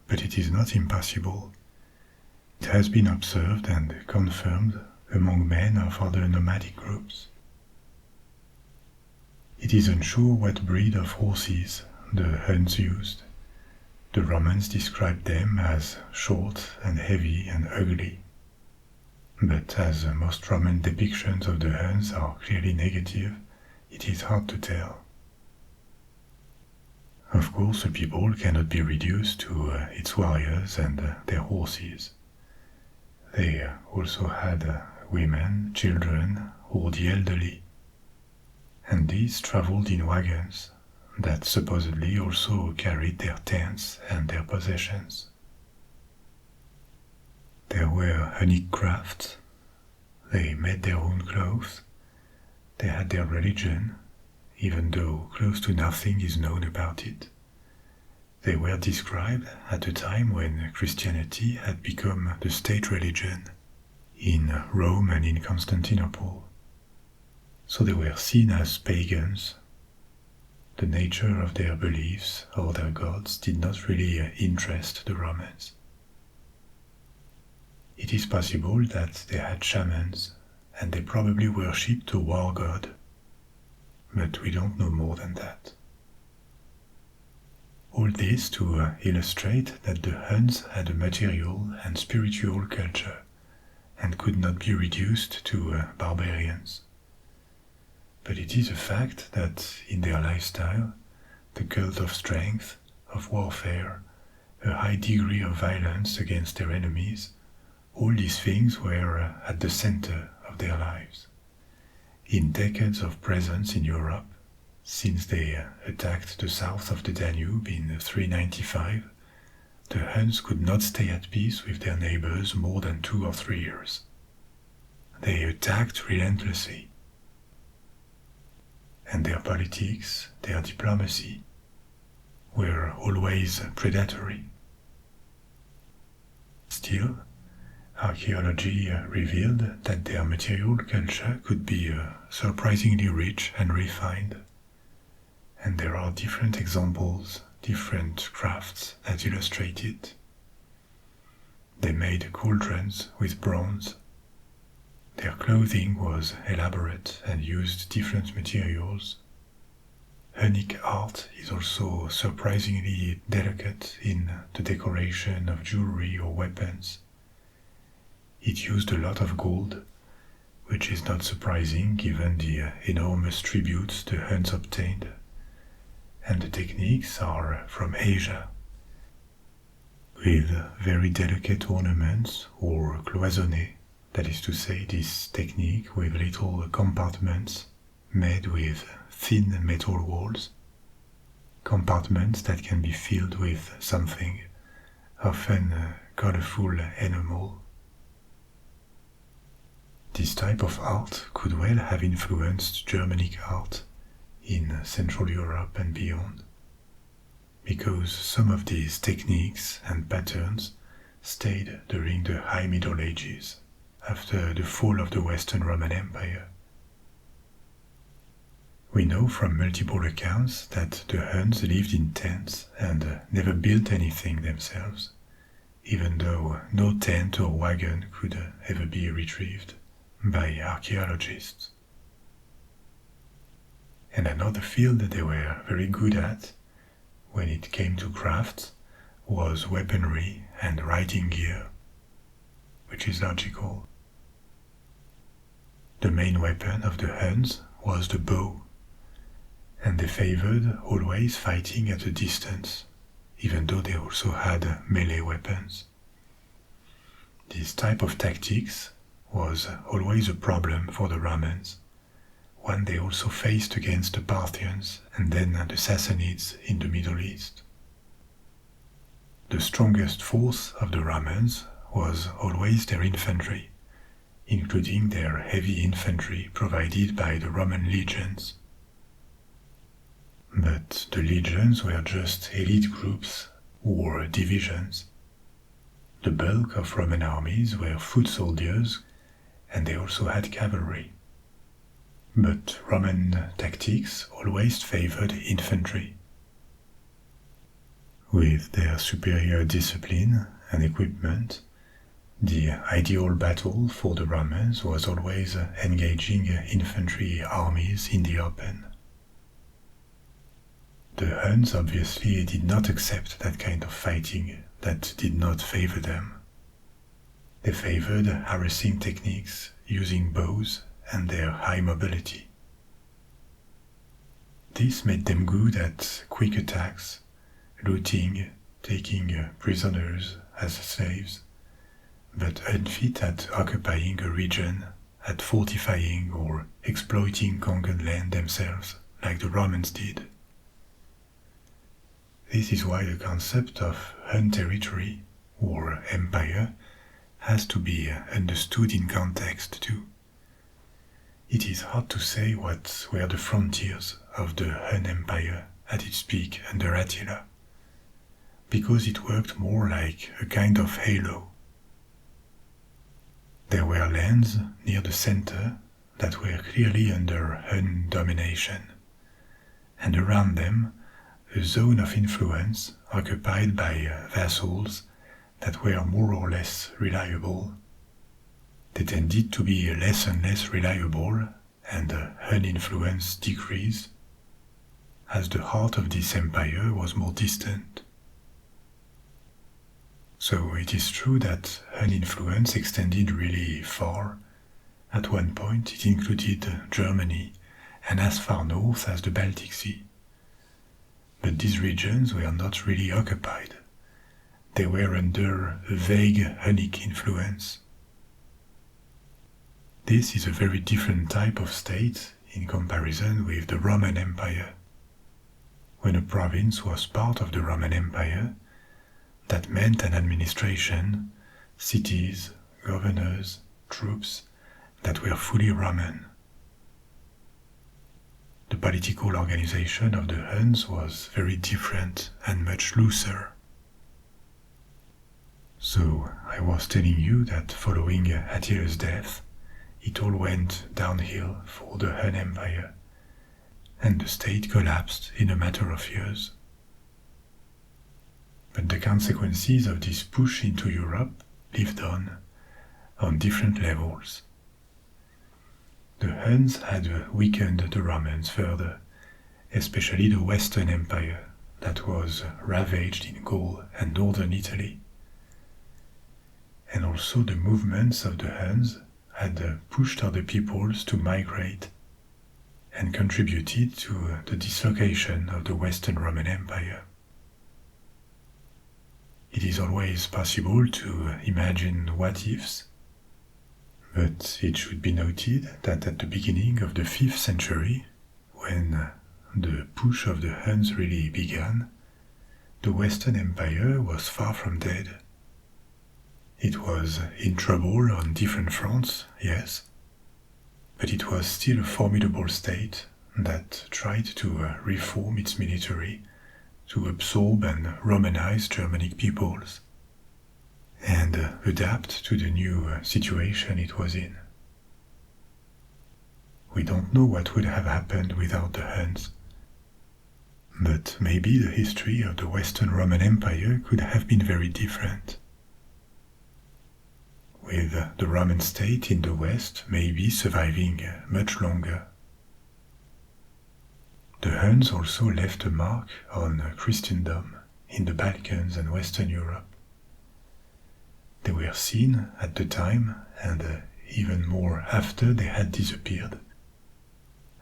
Speaker 1: but it is not impossible. It has been observed and confirmed among men of other nomadic groups. It is unsure what breed of horses the Huns used. The Romans described them as short and heavy and ugly. But as most Roman depictions of the Huns are clearly negative, it is hard to tell. Of course, a people cannot be reduced to its warriors and their horses. They also had women, children, or the elderly, and these traveled in wagons that supposedly also carried their tents and their possessions. There were Hunnic crafts. They made their own clothes. They had their religion, even though close to nothing is known about it. They were described at a time when Christianity had become the state religion in Rome and in Constantinople. So they were seen as pagans. The nature of their beliefs or their gods did not really interest the Romans. It is possible that they had shamans, and they probably worshipped a war god, but we don't know more than that. All this to illustrate that the Huns had a material and spiritual culture, and could not be reduced to barbarians. But it is a fact that in their lifestyle, the cult of strength, of warfare, a high degree of violence against their enemies, all these things were at the center of their lives. In decades of presence in Europe, since they attacked the south of the Danube in 395, the Huns could not stay at peace with their neighbors more than 2 or 3 years. They attacked relentlessly, and their politics, their diplomacy, were always predatory. Still, archaeology revealed that their material culture could be surprisingly rich and refined, and there are different examples, different crafts that illustrate it. They made cauldrons with bronze. Their clothing was elaborate and used different materials. Hunnic art is also surprisingly delicate in the decoration of jewelry or weapons. It used a lot of gold, which is not surprising given the enormous tributes the Huns obtained. And the techniques are from Asia, with very delicate ornaments or cloisonnés. That is to say, this technique with little compartments made with thin metal walls, compartments that can be filled with something, often a colorful animal. This type of art could well have influenced Germanic art in Central Europe and beyond, because some of these techniques and patterns stayed during the High Middle Ages, after the fall of the Western Roman Empire. We know from multiple accounts that the Huns lived in tents and never built anything themselves, even though no tent or wagon could ever be retrieved by archaeologists. And another field that they were very good at when it came to crafts was weaponry and riding gear, which is logical. The main weapon of the Huns was the bow, and they favored always fighting at a distance, even though they also had melee weapons. This type of tactics was always a problem for the Romans, one they also faced against the Parthians and then the Sassanids in the Middle East. The strongest force of the Romans was always their infantry, including their heavy infantry provided by the Roman legions. But the legions were just elite groups or divisions. The bulk of Roman armies were foot soldiers, and they also had cavalry. But Roman tactics always favored infantry. With their superior discipline and equipment, the ideal battle for the Romans was always engaging infantry armies in the open. The Huns obviously did not accept that kind of fighting that did not favor them. They favored harassing techniques using bows and their high mobility. This made them good at quick attacks, looting, taking prisoners as slaves, but unfit at occupying a region, at fortifying or exploiting conquered land themselves, like the Romans did. This is why the concept of Hun territory or empire has to be understood in context too. It is hard to say what were the frontiers of the Hun Empire at its peak under Attila, because it worked more like a kind of halo. There were lands near the center that were clearly under Hun domination, and around them a zone of influence occupied by vassals that were more or less reliable. They tended to be less and less reliable, and Hun influence decreased as the heart of this empire was more distant. So it is true that Hun influence extended really far. At one point it included Germany and as far north as the Baltic Sea. But these regions were not really occupied. They were under a vague Hunnic influence. This is a very different type of state in comparison with the Roman Empire. When a province was part of the Roman Empire, that meant an administration, cities, governors, troops that were fully Roman. The political organization of the Huns was very different and much looser. So I was telling you that following Attila's death, it all went downhill for the Hun Empire, and the state collapsed in a matter of years. But the consequences of this push into Europe lived on different levels. The Huns had weakened the Romans further, especially the Western Empire that was ravaged in Gaul and northern Italy. And also the movements of the Huns had pushed other peoples to migrate and contributed to the dislocation of the Western Roman Empire. It is always possible to imagine what-ifs, but it should be noted that at the beginning of the 5th century, when the push of the Huns really began, the Western Empire was far from dead. It was in trouble on different fronts, yes, but it was still a formidable state that tried to reform its military, to absorb and Romanize Germanic peoples, and adapt to the new situation it was in. We don't know what would have happened without the Huns, but maybe the history of the Western Roman Empire could have been very different. with the Roman state in the west maybe surviving much longer. The Huns also left a mark on Christendom in the Balkans and Western Europe. They were seen at the time, and even more after they had disappeared,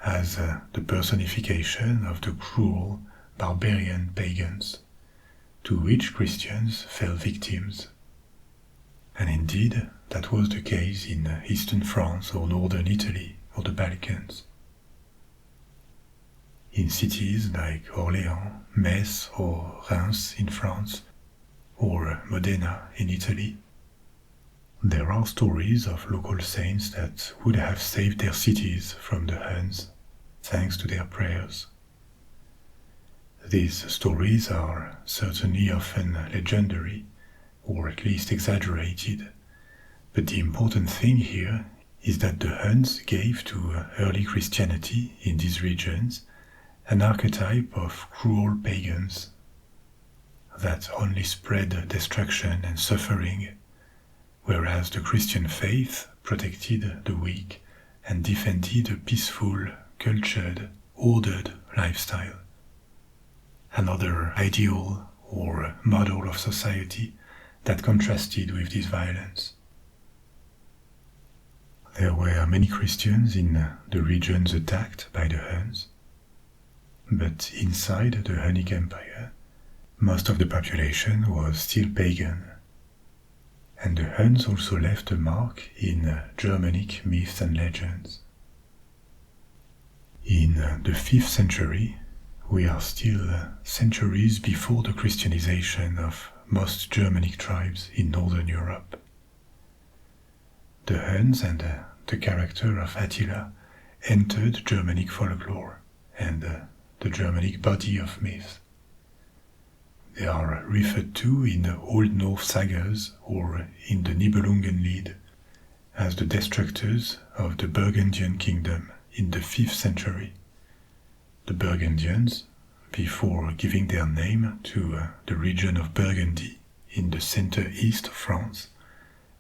Speaker 1: as the personification of the cruel, barbarian pagans, to which Christians fell victims. And indeed, that was the case in eastern France or northern Italy or the Balkans. In cities like Orléans, Metz or Reims in France, or Modena in Italy, there are stories of local saints that would have saved their cities from the Huns thanks to their prayers. These stories are certainly often legendary, or at least exaggerated, but the important thing here is that the Huns gave to early Christianity in these regions an archetype of cruel pagans that only spread destruction and suffering, whereas the Christian faith protected the weak and defended a peaceful, cultured, ordered lifestyle. Another ideal or model of society that contrasted with this violence. There were many Christians in the regions attacked by the Huns, but inside the Hunnic Empire, most of the population was still pagan, and the Huns also left a mark in Germanic myths and legends. In the 5th century, we are still centuries before the Christianization of most Germanic tribes in Northern Europe. The Huns and the character of Attila entered Germanic folklore and the Germanic body of myth. They are referred to in the Old Norse sagas or in the Nibelungenlied as the destructors of the Burgundian kingdom in the 5th century. The Burgundians, before giving their name to the region of Burgundy in the center-east of France,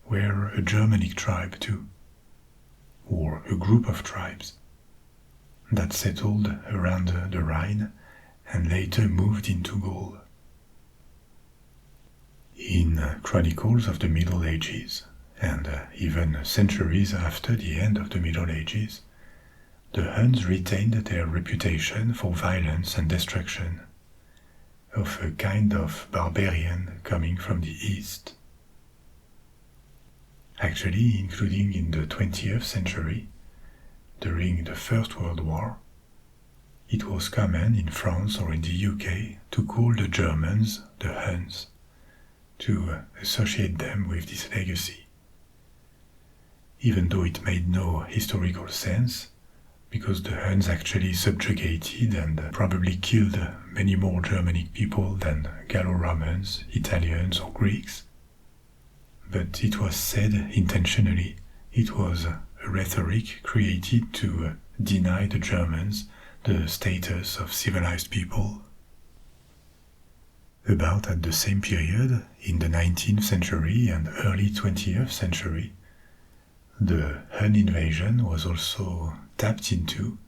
Speaker 1: were a Germanic tribe too, or a group of tribes that settled around the Rhine and later moved into Gaul. In chronicles of the Middle Ages, and even centuries after the end of the Middle Ages, the Huns retained their reputation for violence and destruction, of a kind of barbarian coming from the east. Actually, including in the 20th century, during the First World War, it was common in France or in the UK to call the Germans the Huns, to associate them with this legacy. Even though it made no historical sense, because the Huns actually subjugated and probably killed many more Germanic people than Gallo-Romans, Italians or Greeks. But it was said intentionally, it was a rhetoric created to deny the Germans the status of civilized people. About at the same period, in the 19th century and early 20th century, the Hun invasion was also tapped into,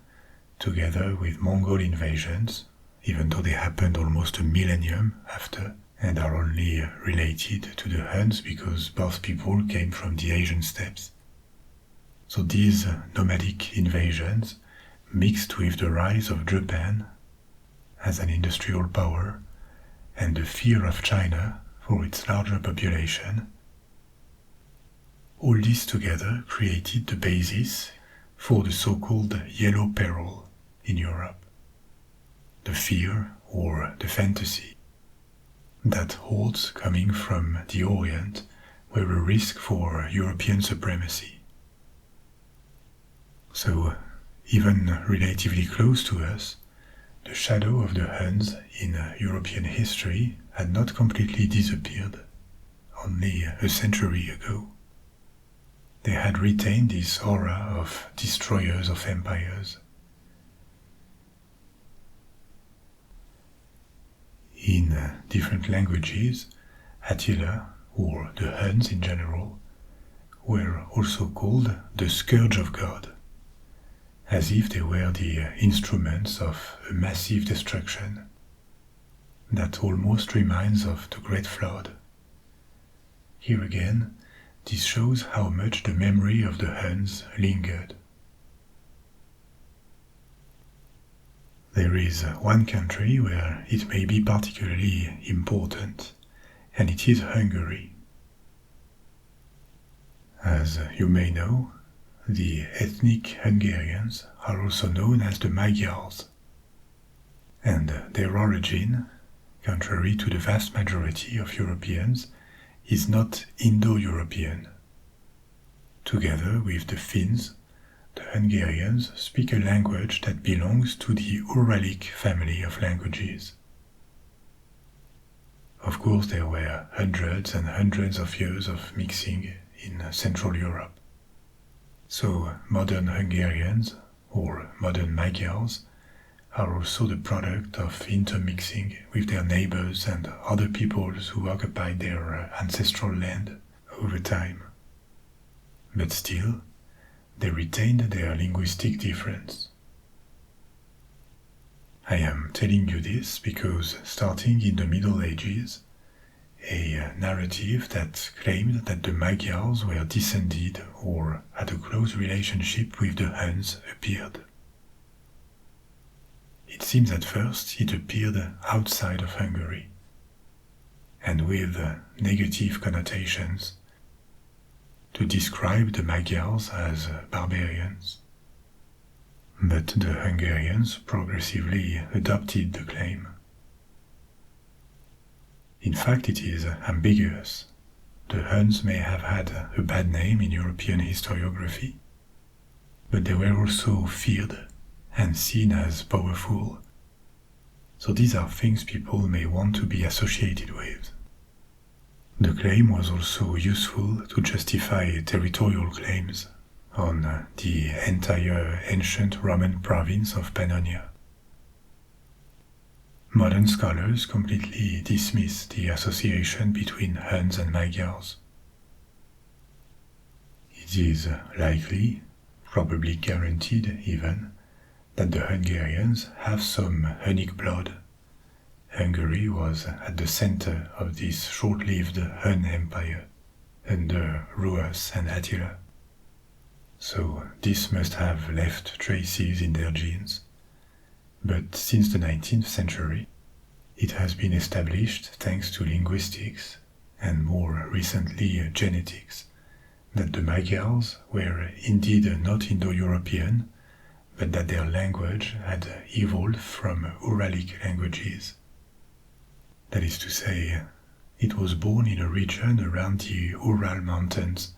Speaker 1: together with Mongol invasions, even though they happened almost a millennium after, and are only related to the Huns because both people came from the Asian steppes. So these nomadic invasions, mixed with the rise of Japan as an industrial power, and the fear of China for its larger population, all this together created the basis for the so-called Yellow Peril in Europe, the fear or the fantasy that hordes coming from the Orient were a risk for European supremacy. So, even relatively close to us, the shadow of the Huns in European history had not completely disappeared, only a century ago. They had retained this aura of destroyers of empires. In different languages, Attila, or the Huns in general, were also called the Scourge of God, as if they were the instruments of a massive destruction that almost reminds of the Great Flood. Here again, this shows how much the memory of the Huns lingered. There is one country where it may be particularly important, and it is Hungary. As you may know, the ethnic Hungarians are also known as the Magyars, and their origin, contrary to the vast majority of Europeans, is not Indo-European. Together with the Finns, the Hungarians speak a language that belongs to the Uralic family of languages. Of course, there were hundreds and hundreds of years of mixing in Central Europe. So modern Hungarians, or modern Magyars, are also the product of intermixing with their neighbors and other peoples who occupied their ancestral land over time. But still, they retained their linguistic difference. I am telling you this because starting in the Middle Ages, a narrative that claimed that the Magyars were descended or had a close relationship with the Huns appeared. It seems at first it appeared outside of Hungary, and with negative connotations, to describe the Magyars as barbarians. But the Hungarians progressively adopted the claim. In fact, it is ambiguous. The Huns may have had a bad name in European historiography, but they were also feared and seen as powerful. So these are things people may want to be associated with. The claim was also useful to justify territorial claims on the entire ancient Roman province of Pannonia. Modern scholars completely dismiss the association between Huns and Magyars. It is likely, probably guaranteed even, that the Hungarians have some Hunnic blood. Hungary was at the center of this short-lived Hun Empire under Ruas and Attila. So this must have left traces in their genes. But since the 19th century, it has been established, thanks to linguistics and more recently genetics, that the Magyars were indeed not Indo-European, but that their language had evolved from Uralic languages. That is to say, it was born in a region around the Ural Mountains,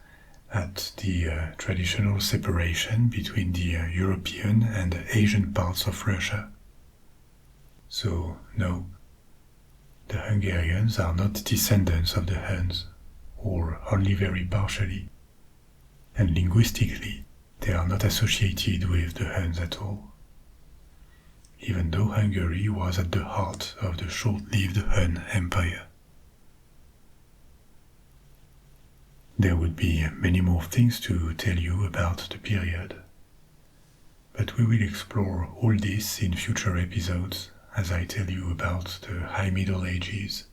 Speaker 1: at the traditional separation between the European and Asian parts of Russia. So, no, the Hungarians are not descendants of the Huns, or only very partially, and linguistically they are not associated with the Huns at all, even though Hungary was at the heart of the short-lived Hun Empire. There would be many more things to tell you about the period, but we will explore all this in future episodes as I tell you about the High Middle Ages,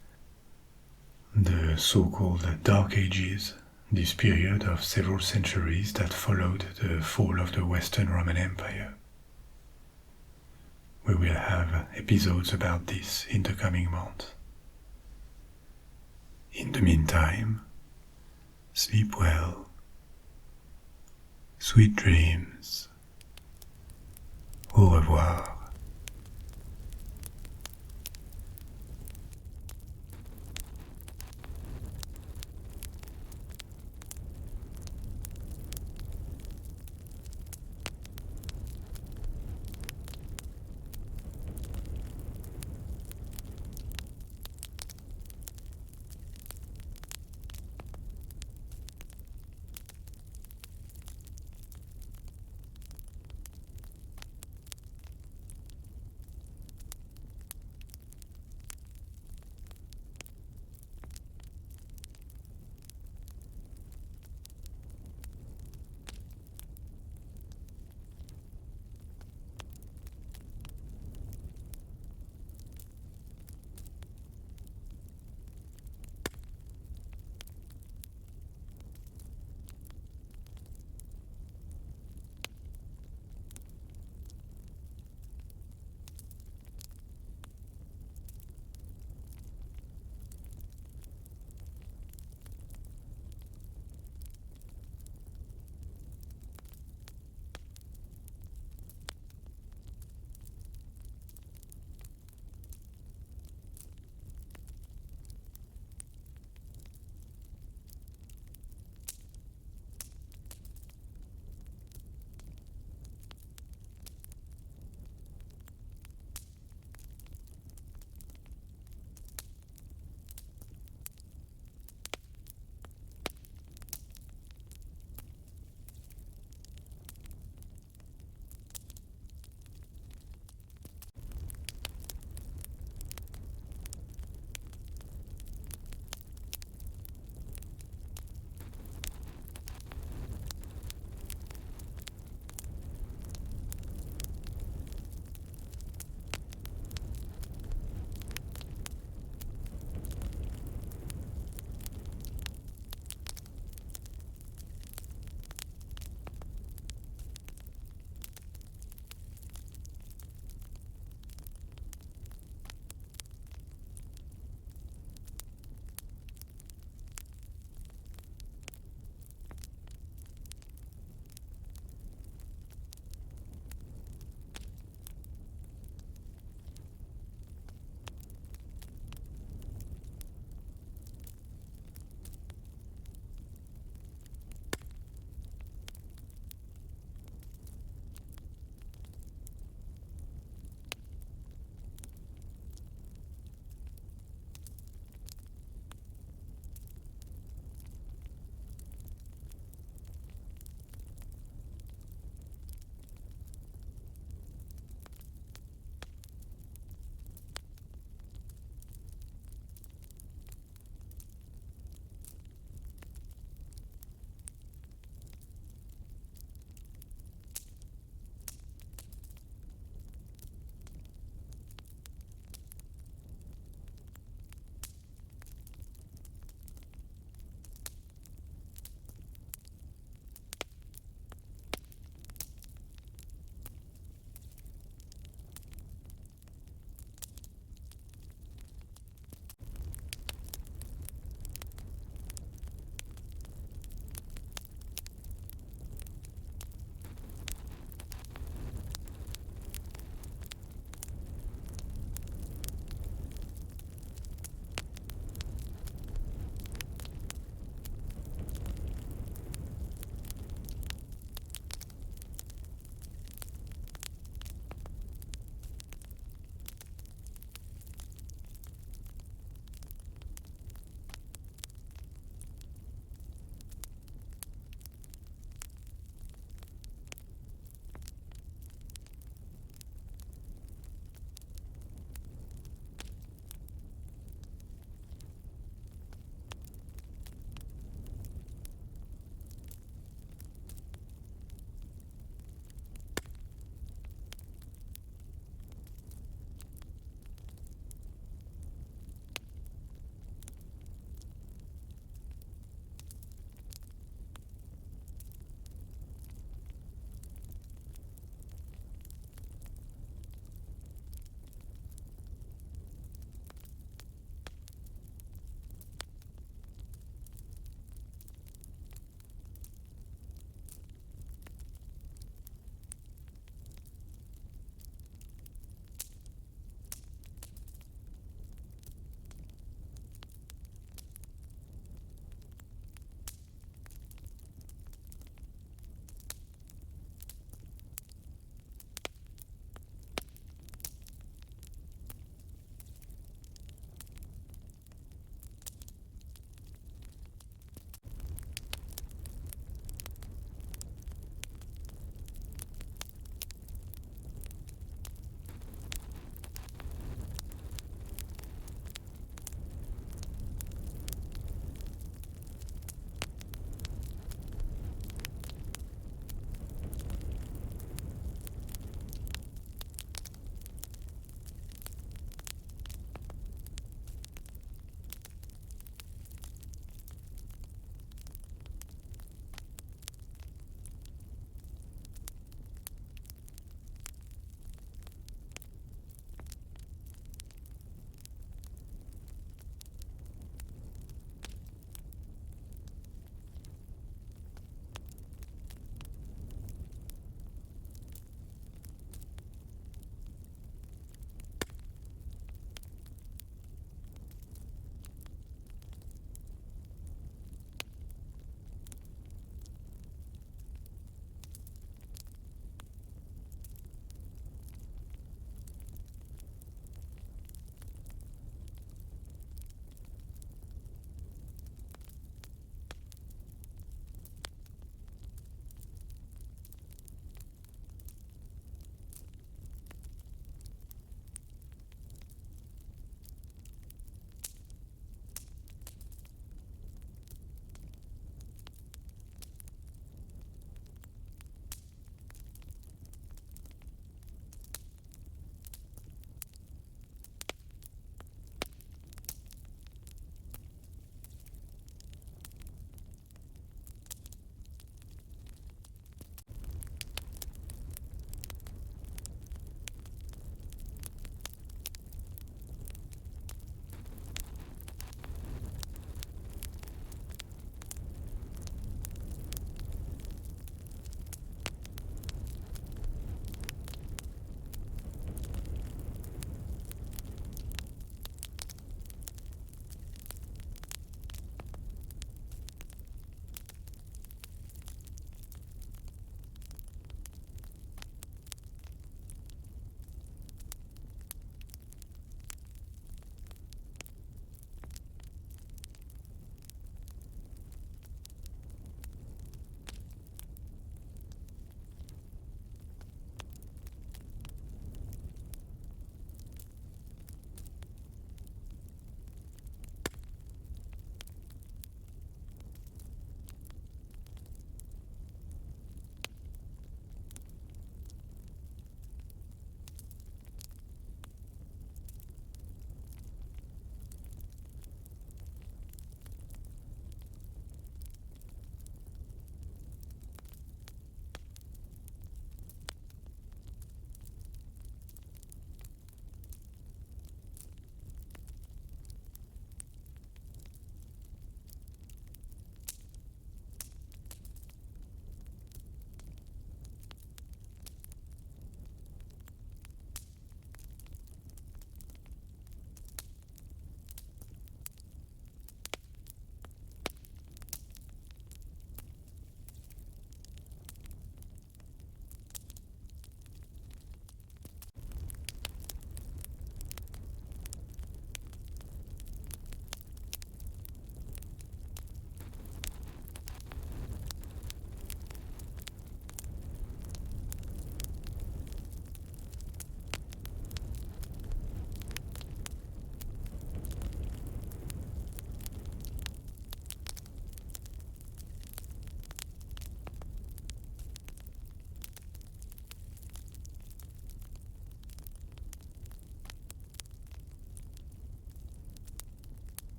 Speaker 1: the so-called Dark Ages, this period of several centuries that followed the fall of the Western Roman Empire. We will have episodes about this in the coming months. In the meantime, sleep well, sweet dreams, au revoir.